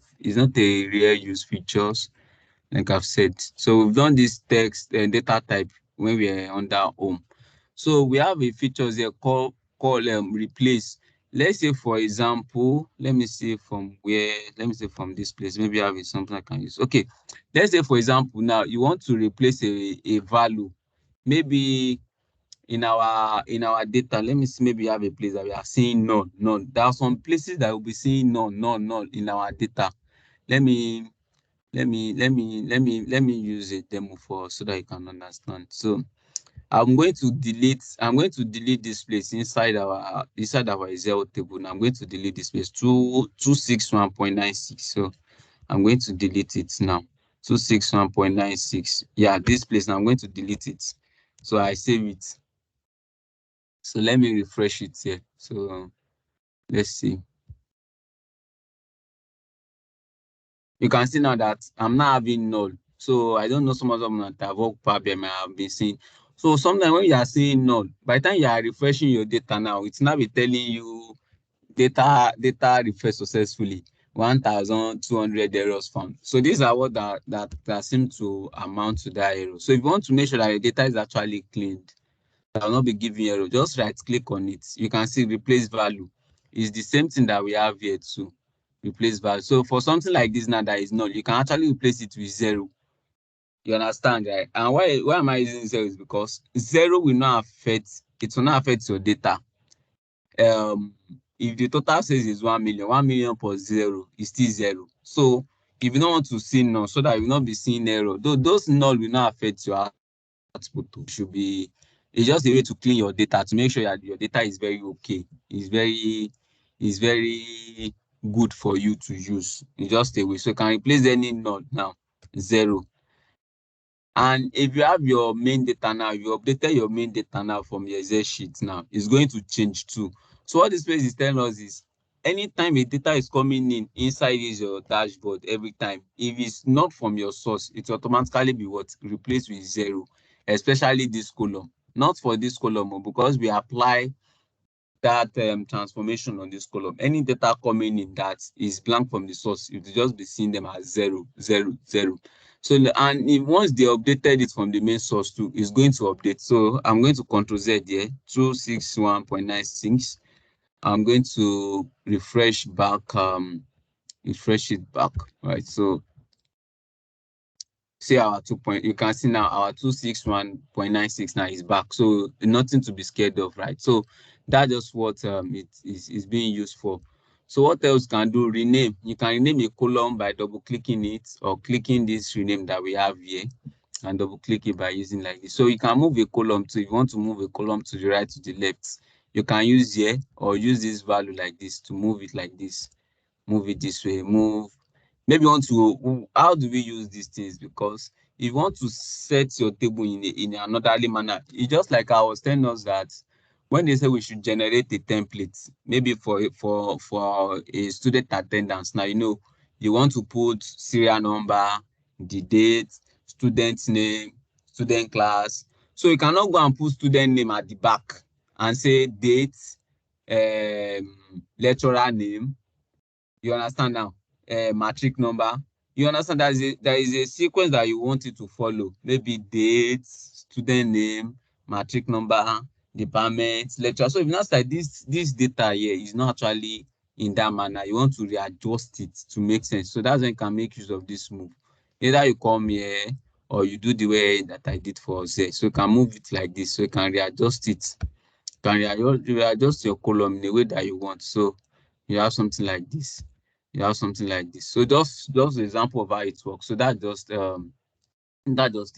rare use features, like I've said. So we've done this text and data type when we are under home. So we have a features here called replace. Let's say for example, let me see from this place. Maybe I have something I can use. Okay, let's say for example now you want to replace a value. Maybe in our data, let me see, maybe you have a place that we are seeing none. There are some places that will be seeing none in our data. Let me let me use a demo for so that you can understand. So I'm going to delete this place inside our Excel table. Now I'm going to delete this place 261.96. So I'm going to delete it now. 261.96. Yeah, this place now I'm going to delete it. So I save it. So let me refresh it here. So let's see. You can see now that I'm not having null. So I don't know some of them that have worked Powerbi I have been seeing. So sometimes when you are seeing null, by the time you are refreshing your data now, it's now be telling you data refresh successfully, 1,200 errors found. So these are what that seem to amount to that error. So if you want to make sure that your data is actually cleaned, that will not be giving error, just right click on it. You can see replace value. It's the same thing that we have here too. Replace value. So for something like this now that is null, you can actually replace it with 0. You understand, right? And why am I using 0 is because 0 will not affect your data. If the total says is 1 million, 1 million plus 0 is still 0. So if you don't want to see null, so that you will not be seeing error, though those null will not affect your output. It's just a way to clean your data to make sure that your data is very okay. It's very good for you to use. It's just a way. So you can replace any null now, 0. And if you have your main data now, you updated your main data now from your Excel sheet now, it's going to change too. So what this page is telling us is anytime a data is coming in inside your dashboard, every time, if it's not from your source, it will automatically be what? Replaced with 0, especially this column. Not for this column, because we apply that transformation on this column. Any data coming in that is blank from the source, you will just be seeing them as 0, 0, 0. So, and once they updated it from the main source too, it's going to update. So I'm going to Ctrl Z here, 261.96. I'm going to refresh it back, right? So see our you can see now our 261.96 now is back. So nothing to be scared of, right? So that's just what it is being used for. So what else can do? Rename. You can rename a column by double clicking it or clicking this rename that we have here. and double click it by using like this. So you can move a column to, if you want to move a column to the right, to the left, you can use here or use this value like this to move it like this. Move it this way, move. Maybe you want to, how do we use these things? Because if you want to set your table in another manner, it's just like I was telling us that when they say we should generate a template, maybe for a student attendance. Now, you want to put serial number, the date, student name, student class. So you cannot go and put student name at the back and say date, lecturer name. You understand now? Matric number. You understand there is a sequence that you want it to follow. Maybe date, student name, matric number, department, lecture. So if not like this data here is not actually in that manner, you want to readjust it to make sense. So that's when you can make use of this move. Either you come here or you do the way that I did for us here. So you can move it like this. So you can readjust it. You can readjust your column in a way that you want. So you have something like this. So just an example of how it works. So that's just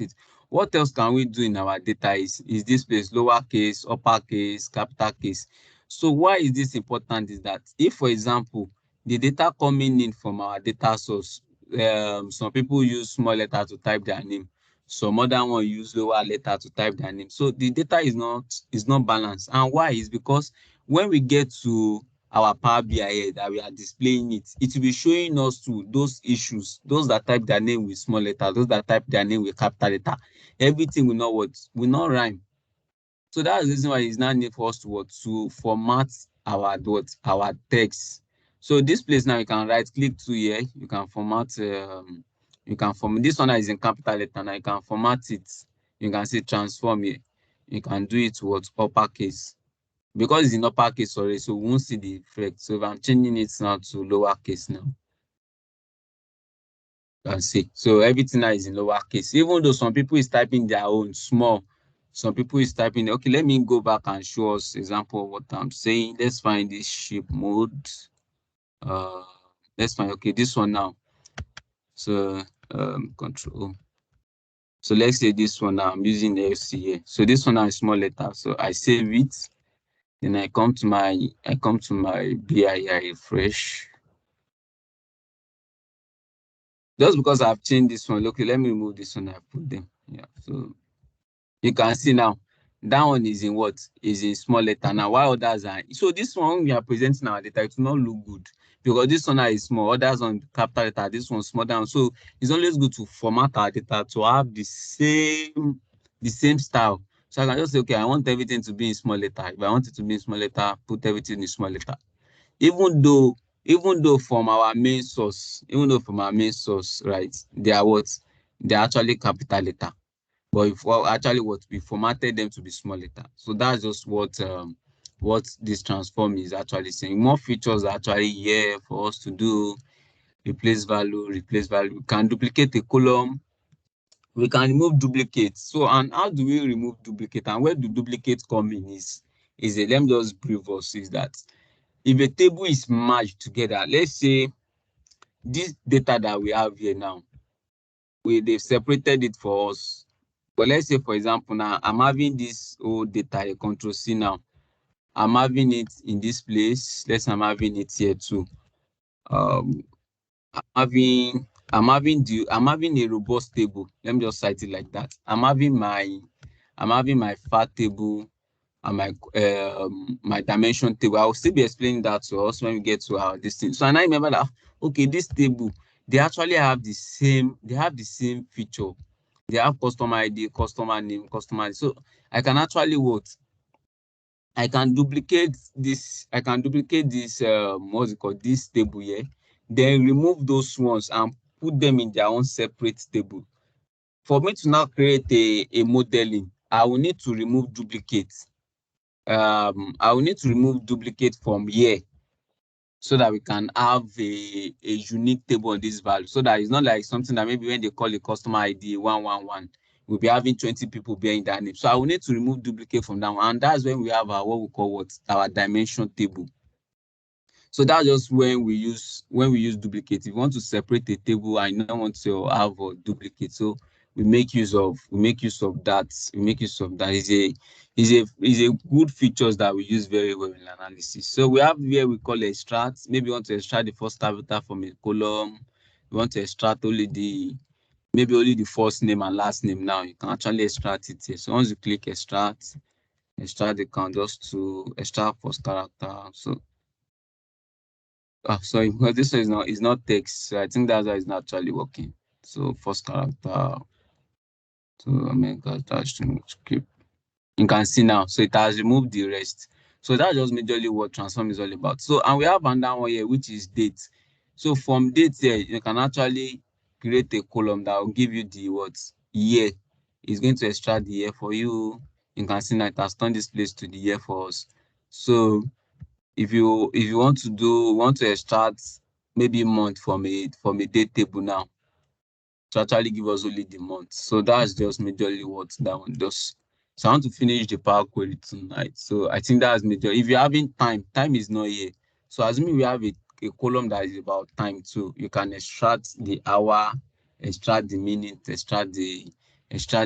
it. What else can we do in our data is this place, lowercase, uppercase, capital case. So why is this important is that if, for example, the data coming in from our data source, some people use small letter to type their name, some other one use lower letter to type their name. So the data is not balanced. And why? Is because when we get to our Power BI that we are displaying it will be showing us to those issues, those that type their name with small letter, those that type their name with capital letter. Everything will not rhyme. So that's the reason why it's not need for us to format our text. So this place now you can right click to here, you can format this one is in capital letter. Now you can format it. You can say transform here. You can do it what uppercase. Because it's in uppercase already, so we won't see the effect. So if I'm changing it now to lowercase now, you can see. So everything now is in lowercase. Even though some people is typing their own small, some people is typing. Okay, let me go back and show us example of what I'm saying. Let's find this shape mode. Uh, let's find, okay, this one now. So control. So let's say this one now. I'm using the LC here. So this one now is small letter. So I save it. Then I come to my BI, I refresh. Just because I've changed this one, okay, let me remove this one. I put them. Yeah, so you can see now that one is in what? Is in small letter. Now, while others are, so this one we are presenting our data, it will not look good because this one is small, others on capital letter, this one small down. So it's always good to format our data to have the same style. So I can just say, okay, I want everything to be in small letter. If I want it to be in small letter, put everything in small letter. Even though from our main source, right, they are actually capital letter. But if actually we formatted them to be small letter. So that's just what this transform is actually saying. More features are actually here for us to do. Replace value. We can duplicate a column. We can remove duplicates. So, and how do we remove duplicate? And where do duplicates come in let me just brief us, is that if a table is merged together, let's say this data that we have here now, they've separated it for us. But let's say, for example, now I'm having this old data, control C now. I'm having it in this place. I'm having it here too. I'm having a robust table. Let me just cite it like that. I'm having my fat table and my dimension table. I will still be explaining that to us when we get to our this thing. So and I remember that, okay, this table, they actually have the same feature. They have customer ID, customer name, customer ID. So I can actually I can duplicate this what's it called, this table here, then remove those ones and put them in their own separate table. For me to now create a modeling, I will need to remove duplicates. I will need to remove duplicate from here so that we can have a unique table on this value, so that it's not like something that maybe when they call a customer ID 111, we'll be having 20 people bearing that name. So I will need to remove duplicate from that one, and that's when we have our what we call our dimension table. So that's just when we use duplicate. If you want to separate a table and you don't want to have a duplicate, so we make use of that. Is a good features that we use very well in analysis. So we have here we call extract. Maybe you want to extract the first parameter from a column. You want to extract only the first name and last name. Now you can actually extract it here. So once you click extract the count just to extract first character. So sorry, because this one is not text. So I think that's why it's not actually working. So first character to Omega dash to script. You can see now. So it has removed the rest. So that's just majorly what transform is all about. So and we have another one here, which is date. So from date here, you can actually create a column that will give you the what year. It's going to extract the year for you. You can see now it has turned this place to the year for us. So if you want to extract maybe month from a date table now to actually give us only the month. So that's just majorly what that one does. So I want to finish the Power Query tonight. So I think that's major. If you're having time is not here. So assuming we have a column that is about time too, you can extract the hour, extract the minute, extract the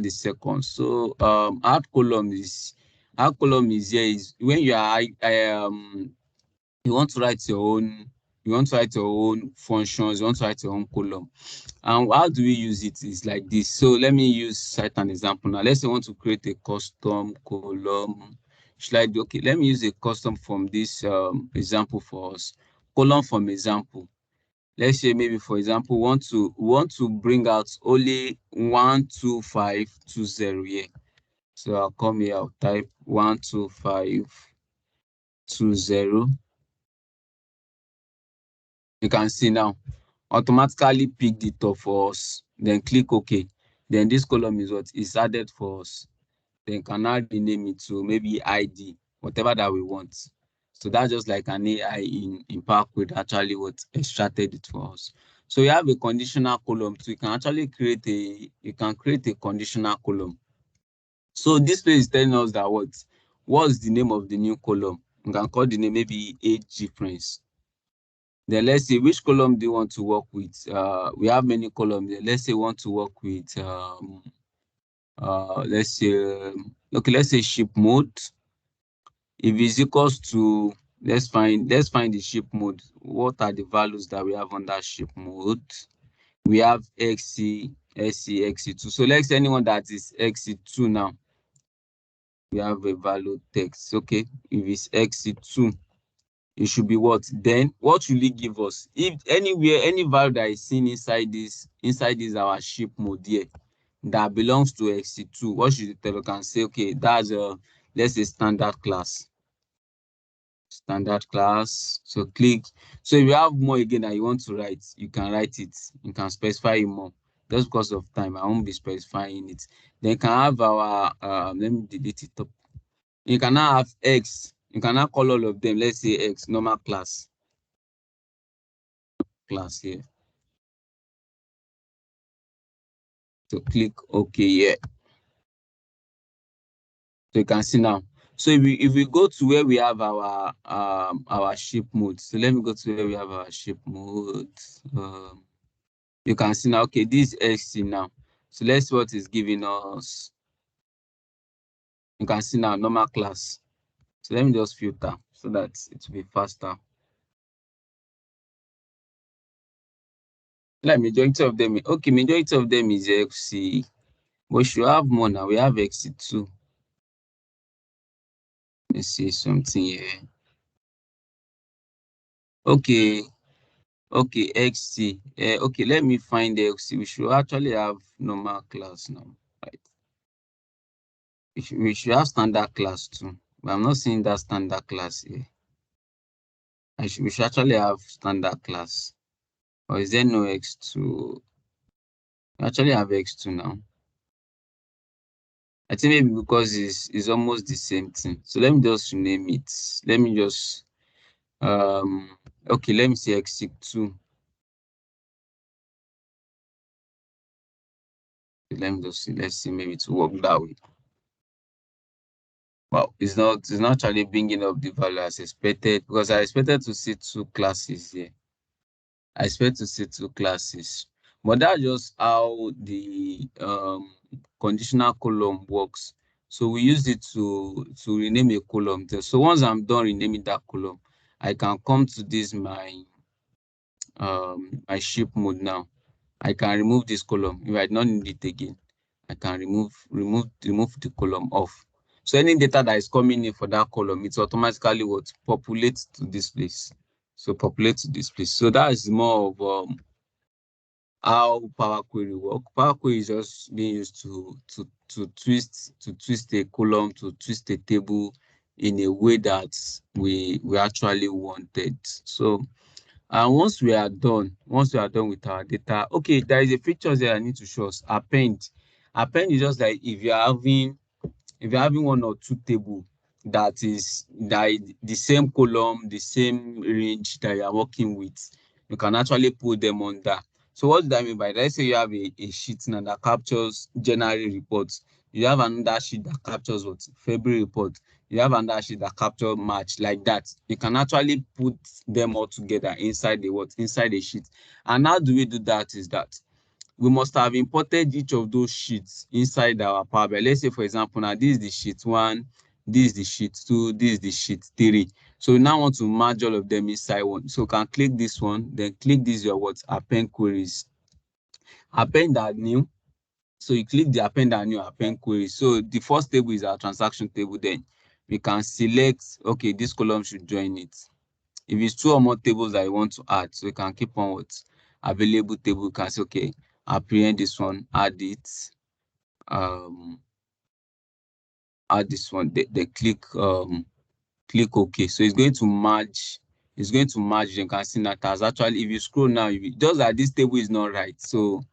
second. So add column is here is when you want to write your own functions, you want to write your own column. And how do we use it is like this. So let me cite an example now. Let's say I want to create a custom column. Okay, let me use a custom from this example for us. Column from example. Let's say maybe for example, want to bring out only 12520 here. So I'll come here, I'll type 12520. You can see now automatically pick the top for us, then click OK. Then this column is what is added for us. Then can now rename it to maybe ID, whatever that we want. So that's just like an AI in Power Query actually what extracted it for us. So you have a conditional column too. You can actually create a conditional column. So this place is telling us that what's the name of the new column. You can call the name maybe age difference. Then let's say which column do you want to work with. We have many columns there. Let's say we want to work with let's say ship mode. If it's equals to let's find the ship mode. What are the values that we have under ship mode? We have XC, SC, XC2. So let's say anyone that is XC2 now. We have a value text. Okay, if it's XC2. It should be what? Then what should it give us? If anywhere, any value that is seen inside this our ship mode here that belongs to XC2, what should it tell? You can say, okay, that's let's say standard class. Standard class. So click. So if you have more again that you want to write, you can write it. You can specify it more. Just because of time, I won't be specifying it. Then you can have our let me delete it up. You can now have X. You can now call all of them. Let's say X, normal class here. So click OK here. So you can see now. So if we go to where we have our ship mode. So let me go to where we have our ship mode. You can see now. Okay, this is XC now. So let's see what is giving us. You can see now normal class. So let me just filter so that it will be faster. Like majority of them, okay, majority of them is XC. But we should have more now. We have XC2. Let's see something here. Okay, XC. Okay, let me find the XC. We should actually have normal class now, right? We should have standard class too, but I'm not seeing that standard class here. We should actually have standard class. Or is there no X2? We actually have X2 now. I think maybe because it's almost the same thing. So let me just rename it. Let me just okay, let me say X2. Let me just see. Let's see, maybe to work that way. Wow, it's not actually bringing up the value as expected because I expected to see two classes here. I expect to see two classes. But that's just how the conditional column works. So we use it to rename a column. So once I'm done renaming that column, I can come to this my ship mode now. I can remove this column if I don't need it again. I can remove the column off. So any data that is coming in for that column, it's automatically what populates to this place. So populate to this place. So that is more of how Power Query work. Power Query is just being used to twist a column, to twist a table in a way that we actually wanted. So and once we are done with our data, okay, there is a feature that I need to show us. Append. Append is just like if you're having one or two table that is the same column, the same range that you are working with, you can actually put them on that. So what do I mean by that? Let's say you have a sheet now that captures January reports. You have another sheet that captures what February report. You have another sheet that captures March, like that. You can actually put them all together inside the sheet. And how do we do that is that we must have imported each of those sheets inside our Power BI. Let's say, for example, now this is the sheet one, this is the sheet two, this is the sheet three. So we now want to merge all of them inside one. So you can click this one, then click this your append queries. Append add new. So you click the append and new append queries. So the first table is our transaction table. Then we can select, okay, this column should join it. If it's two or more tables that you want to add, so you can keep on with available table. You can say, okay, apprehend this one, add it, add this one. They click OK. So it's going to merge. It's going to merge. You can see that as actually, if you scroll now, just that this table is not right, so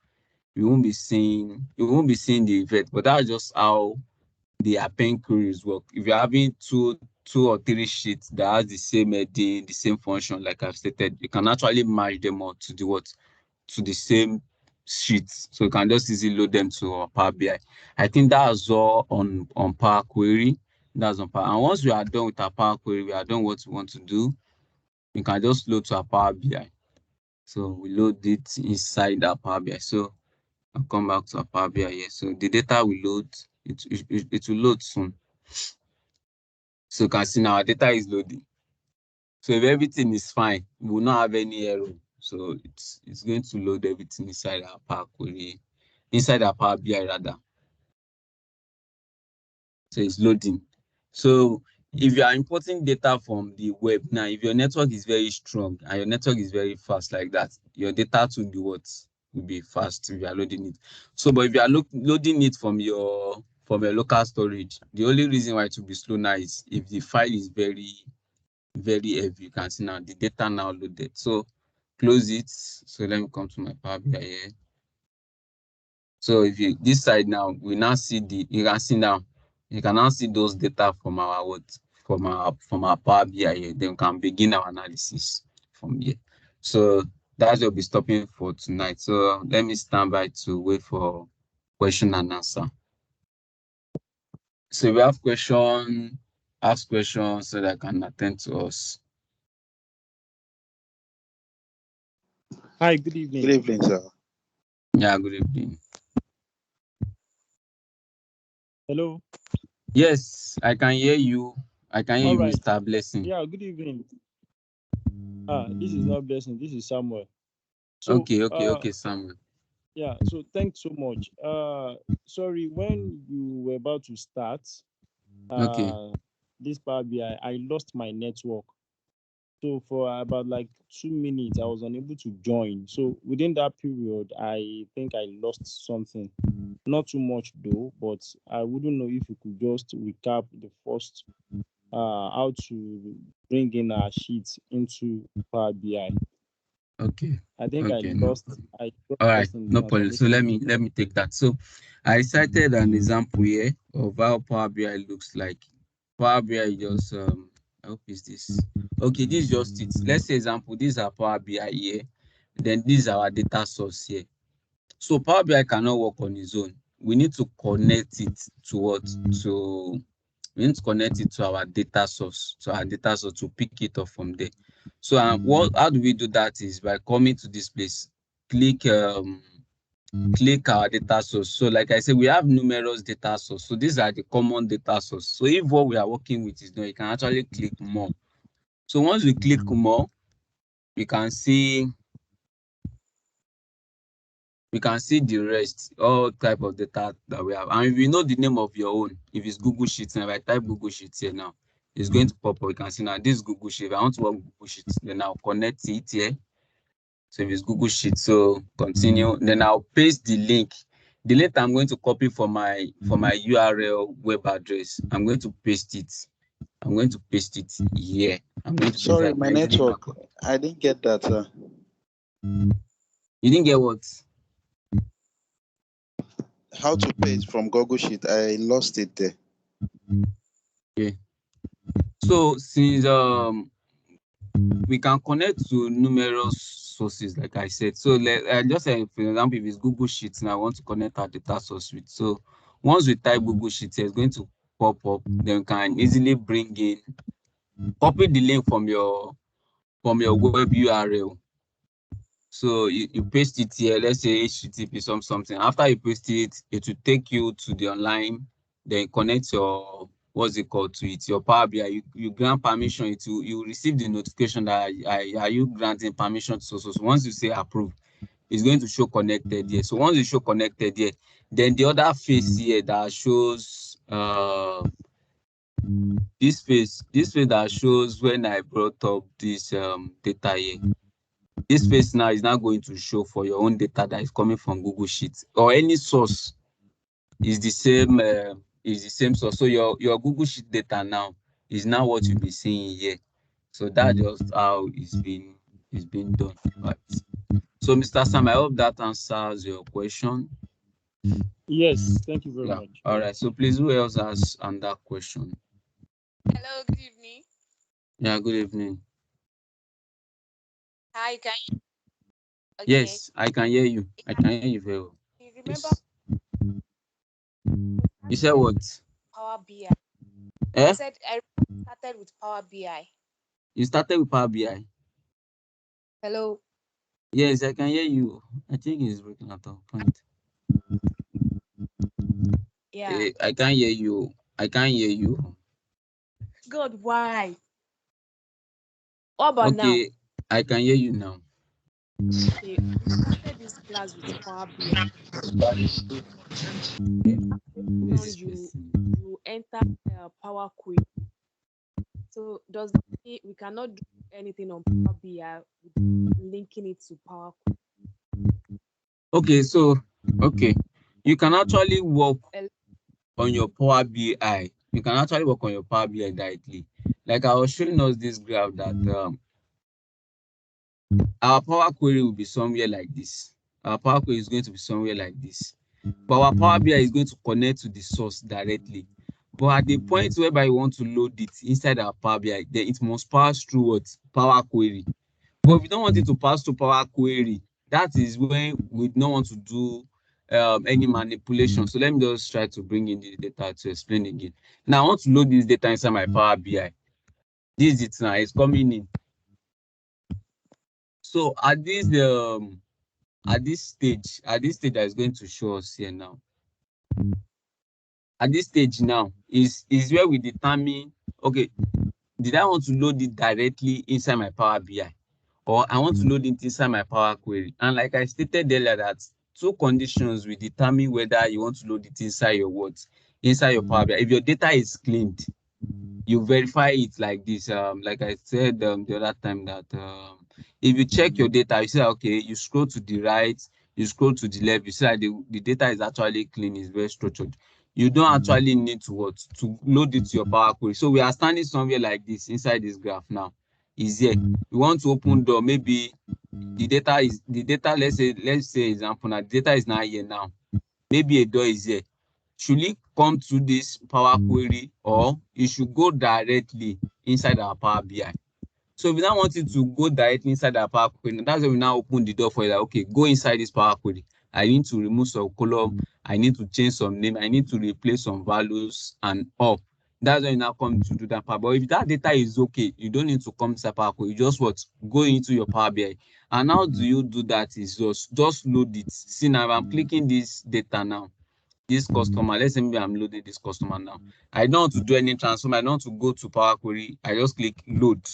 you won't be seeing the effect. But that's just how the append queries work. If you're having two or three sheets that has the same heading, the same function, like I've stated, you can actually merge them all to the same sheets. So you can just easily load them to Power BI. I think that's all on Power Query. That's on Power. And once we are done with our Power Query, we are done what we want to do. We can just load to our Power BI. So we load it inside our Power BI. So I'll come back to our Power BI here. So the data will load. It will load soon. So you can see now our data is loading. So if everything is fine, we will not have any error. So it's going to load everything inside our Power Query, inside our Power BI rather. So it's loading. So if you are importing data from the web now, if your network is very strong and your network is very fast like that, your data will be fast if you are loading it. So, but if you are loading it from your local storage, the only reason why it will be slow now is if the file is very, very heavy. You can see now the data now loaded. So close it. So let me come to my Power BI here. So if you this side now, we now see you can see now, you can now see those data from our Power BI here. Then we can begin our analysis from here. So that's what we'll be stopping for tonight. So let me stand by to wait for question and answer. So if you have question, ask questions so that I can attend to us. Hi, good evening. Good evening, sir. Yeah, good evening. Hello. Yes, I can hear you. I can hear All you, right. Mr. Blessing. Yeah, good evening. This is not Blessing. This is Samuel. So, Okay, Samuel. Yeah. So, thanks so much. Sorry, when you were about to start, Okay. this Power BI, I lost my network. So for about like 2 minutes, I was unable to join. So within that period, I think I lost something. Not too much though, but I wouldn't know if you could just recap the first how to bring in our sheets into Power BI. Okay. I think Okay. I got All right, lost in the no problem. So transformation. let me take that. So I cited an example here of how Power BI looks like. Power BI just I hope it's this. Okay, this is just it. Let's say example, these are Power BI here. Then this is our data source here. So Power BI cannot work on its own. We need to connect it to what? We need to connect it to our data source, to pick it up from there. So how do we do that is by coming to this place, click click our data source. So like I said, we have numerous data source. So these are the common data source. So if what we are working with is not, you can actually click more. So once we click more, we can see the rest, all type of data that we have. And if you know the name of your own, if it's Google Sheets, and if I type Google Sheets here now, it's going to pop up. You can see now this Google Sheet. If I want to work with Google Sheets, then I'll connect it here. So if it's Google Sheets, so continue. Then I'll paste the link. The link I'm going to copy for my URL web address. I'm going to paste it. I'm going to paste it here. I'm going to paste Sorry, it. my network. I didn't get that. You didn't get what? How to paste from Google Sheet? I lost it there. Okay. So since we can connect to numerous sources, like I said. So just say, for example, if it's Google Sheets, and I want to connect our data source with. So once we type Google Sheets, it's going to pop up. Then we can easily bring in, copy the link from your web URL. So you paste it here. Let's say HTTP something. After you paste it, it will take you to the online. Then connect your, what's it called, to it, your Power BI. You grant permission. You receive the notification that are you granting permission to so. Once you say approve, it's going to show connected here. So once you show connected here, then the other face here that shows this face that shows when I brought up this data here. This face now is now going to show for your own data that is coming from Google Sheets or any source is the same source. So your Google Sheet data now is now what you'll be seeing here. So that's just how it's been done. Right. So Mr. Sam, I hope that answers your question. Yes, thank you very much. All right. So please, who else has another question? Hello, good evening. Yeah, good evening. Hi, can you? Okay. Yes, I can hear you. I can hear you very well. You remember Yes. You said what? Power BI? Eh? I said I started with Power BI. You started with Power BI? Hello. Yes, I can hear you. I think it's breaking at a point. Yeah. I can't hear you. I can't hear you. God, why? What about now? Okay, I can hear you now. Okay, we started this class with Power BI. Now you enter Power Query. So does that mean we cannot do anything on Power BI with linking it to Power Query? Okay, so you can actually work on your Power BI. You can actually work on your Power BI directly. Like I was showing us this graph that our Power Query will be somewhere like this. Our Power Query is going to be somewhere like this. But our Power BI is going to connect to the source directly. But at the point whereby you want to load it inside our Power BI, then it must pass through what? Power Query. But if you don't want it to pass through Power Query, that is when we don't want to do any manipulation. So let me just try to bring in the data to explain again. Now I want to load this data inside my Power BI. This is it now, it's coming in. So at this stage that is going to show us here now. At this stage now is where we determine, okay, did I want to load it directly inside my Power BI, or I want to load it inside my Power Query? And like I stated earlier, that two conditions will determine whether you want to load it inside your inside your Power BI. If your data is cleaned, you verify it like this. Like I said the other time, that if you check your data, you see, okay, you scroll to the right, you scroll to the left, you see that the data is actually clean, is very structured. You don't actually need to load it to your Power Query. So we are standing somewhere like this inside this graph now. Is here. We want to open door. Maybe the data, let's say example now, the data is not here now. Maybe a door is here. Should it come to this Power Query, or it should go directly inside our Power BI? So if we now want it to go directly inside our Power Query, that's when we now open the door for it. Like, okay, go inside this Power Query. I need to remove some column. I need to change some name. I need to replace some values and all. That's when you now come to do that part. But if that data is okay, you don't need to come inside Power Query. You just what, go into your Power BI. And how do you do that is just load it. See now, if I'm clicking this data now, this customer, let's say maybe I'm loading this customer now. I don't want to do any transform. I don't want to go to Power Query. I just click load.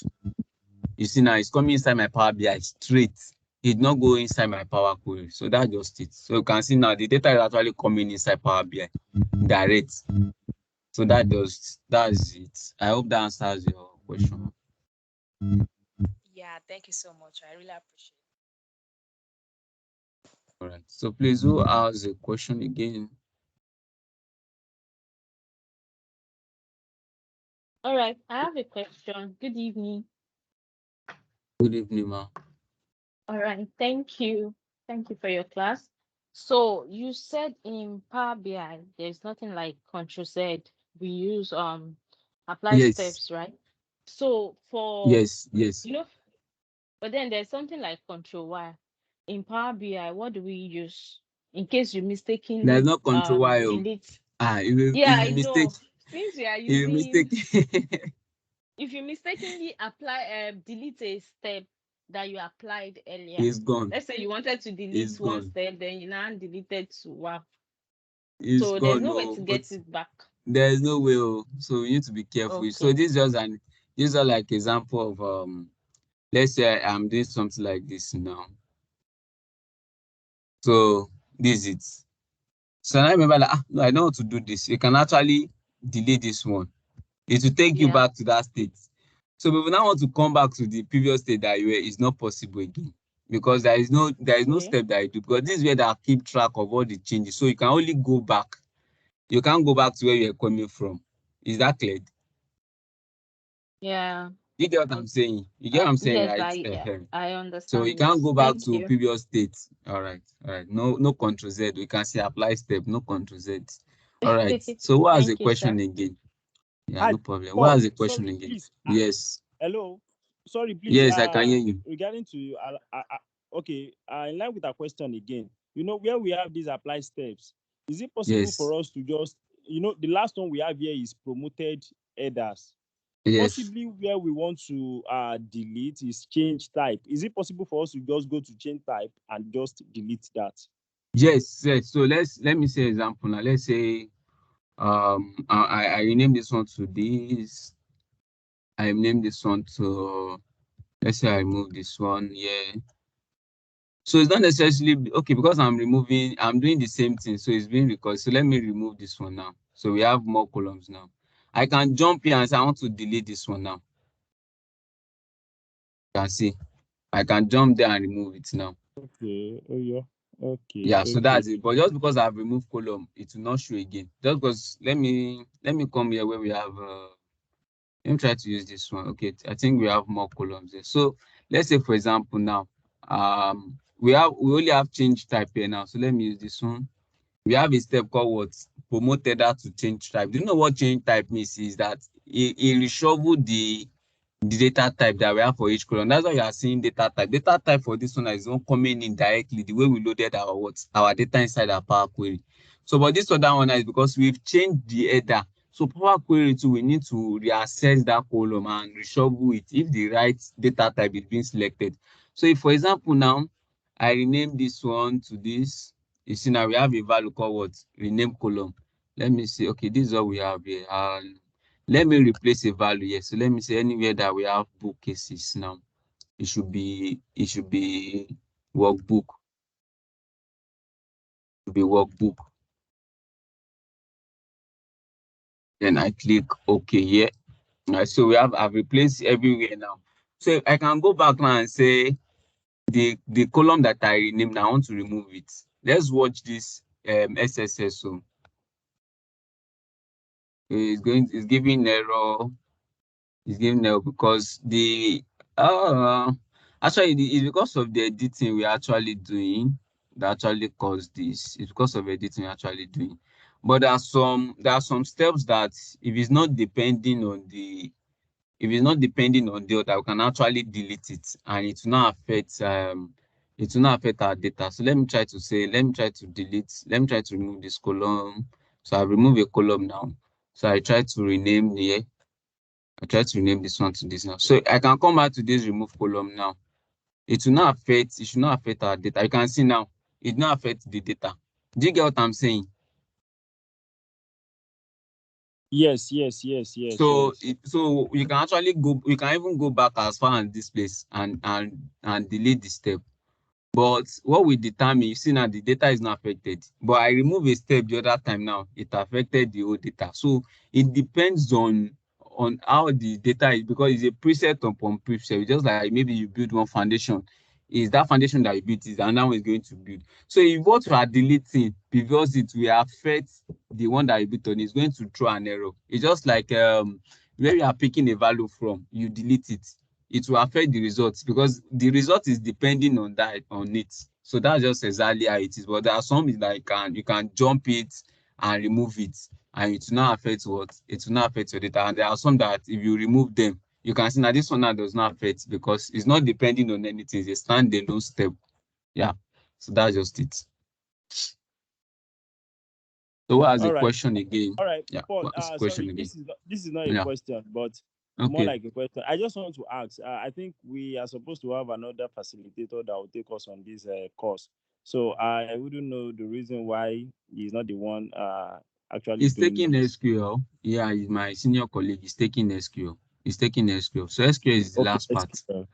You see now, it's coming inside my Power BI straight. It not go inside my Power Query. So that's just it. So you can see now the data is actually coming inside Power BI direct. So that's it. I hope that answers your question. Yeah, thank you so much. I really appreciate All right. So please, who has a question again? All right, I have a question. Good evening. Good evening, ma. All right, thank you. Thank you for your class. So you said in Power BI, there's nothing like Control Z. We use apply Yes, steps, right? So for yes. you know, but then there's something like Control Y. In Power BI, what do we use in case you There's mistakenly no control why. Oh. delete? If Yeah, you I mistake, know. Since we are if you using, mistake, if you mistakenly apply delete a step that you applied earlier, it's gone. let's say you wanted to It's delete one gone. step, then you now deleted two. Wow. It's So there's gone. no way No, to but get it back. there's no way. Oh. So we need to be careful. So Okay. these are like example of let's say I'm doing something like this now. So this is it. So I remember like no, I don't want to do this. You can actually delete this one. It will take you Yeah. back to that state. So if we now want to come back to the previous state that you were, it's not possible again. Because there is no Okay. step that you do. Because this is where they keep track of all the changes. So you can only go back. You can't go back to where you're coming from. Is that clear? Yeah. You get what I'm saying? You get what I'm saying, Yes, right? I So you understand. can't Yes. go back Thank to you. previous states. All right, all right. No control Z. We can say apply step, no control Z. All right. So what has the Thank you, question sir. again? Yeah, Hi, no problem. What Prof. has the question Sorry, again? please. Yes. Hello. Sorry, please. Yes, I can hear you. Regarding to okay, in line with our question again. Where we have these apply steps, is it possible Yes. for us to just, the last one we have here is promoted headers. Yes. Possibly where we want to delete is change type. Is it possible for us to just go to change type and just delete that? Yes. So let me say example now. Let's say I rename this one to this. I name this one to, let's say I remove this one. Yeah. So it's not necessarily okay because I'm doing the same thing. So it's being recorded. So let me remove this one now. So we have more columns now. I can jump here and say I want to delete this one now. You can see I can jump there and remove it now. Okay. Oh yeah. Okay. Yeah, so Okay. that's it. But just because I've removed column, it will not show again. Just because let me come here where we have let me try to use this one. Okay, I think we have more columns there. So let's say for example now, we only have change type here now. So let me use this one. We have a step called what? Promoted that to change type. Do you know what change type means? Is that it reshuffle the data type that we have for each column. That's why you are seeing data type. Data type for this one is not coming in directly the way we loaded our data inside our Power Query. So, but this other one is because we've changed the header. So Power Query too, we need to reassess that column and reshuffle it if the right data type is being selected. So if, for example, now I rename this one to this, you see now we have a value called what? Rename column. Let me see. Okay, this is what we have here. Let me replace a value here. So let me say anywhere that we have bookcases now, it should be workbook. To be workbook. Then I click OK here. All right, so I've replaced everywhere now. So I can go back now and say the column that I renamed, I want to remove it. Let's watch this SSS. So it's giving error. It's giving error because uh it's because of the editing we're actually doing that actually caused this. It's because of editing we're actually doing. But there are some steps that if it's not depending on the other, we can actually delete it and it will not affect our data. So let me try to remove this column. So I remove a column now. So I try to rename here. I try to rename this one to this now. So I can come back to this remove column now. It will not affect, it should not affect our data. You can see now, it will not affect the data. Do you get what I'm saying? Yes, yes, yes, yes, So yes. so you can actually go, you can even go back as far as this place and delete the step. But what we determine, you see now the data is not affected. But I remove a step the other time now, it affected the whole data. So it depends on how the data is, because it's a preset upon preset. Just like maybe you build one foundation, is that foundation that you built is another one is going to build. So if what you are deleting because it will affect the one that you built on, is going to throw an error. It's just like where you are picking a value from, you delete it, it will affect the results because the result is depending on that, on it. So that's just exactly how it is. But there are some that you can jump it and remove it, and it will not affect what, it will not affect your data. And there are some that if you remove them, you can see now this one now does not affect because it's not depending on anything. It's a standalone step. Yeah. So that's just it. So what has the All right. question again? All right, Yeah. Paul. What is the question Sorry, again? this is not a Yeah. question, but more Okay. like a question. I just want to ask. I think we are supposed to have another facilitator that will take us on this course. So I wouldn't know the reason why he's not the one actually He's doing taking this. SQL. Yeah, he's my senior colleague. He's taking SQL. He's taking SQL. So SQL is the Okay, last part. SQL.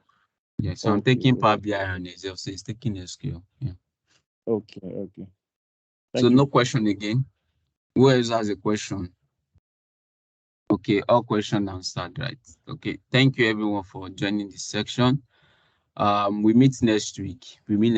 Yeah, so I'm Okay, taking Power BI and Excel. So he's taking SQL. Yeah. okay, okay. So Thank you. no question again. Who else has a question? Okay, all question answered, right? Okay. Thank you everyone for joining this section. We meet next week. We meet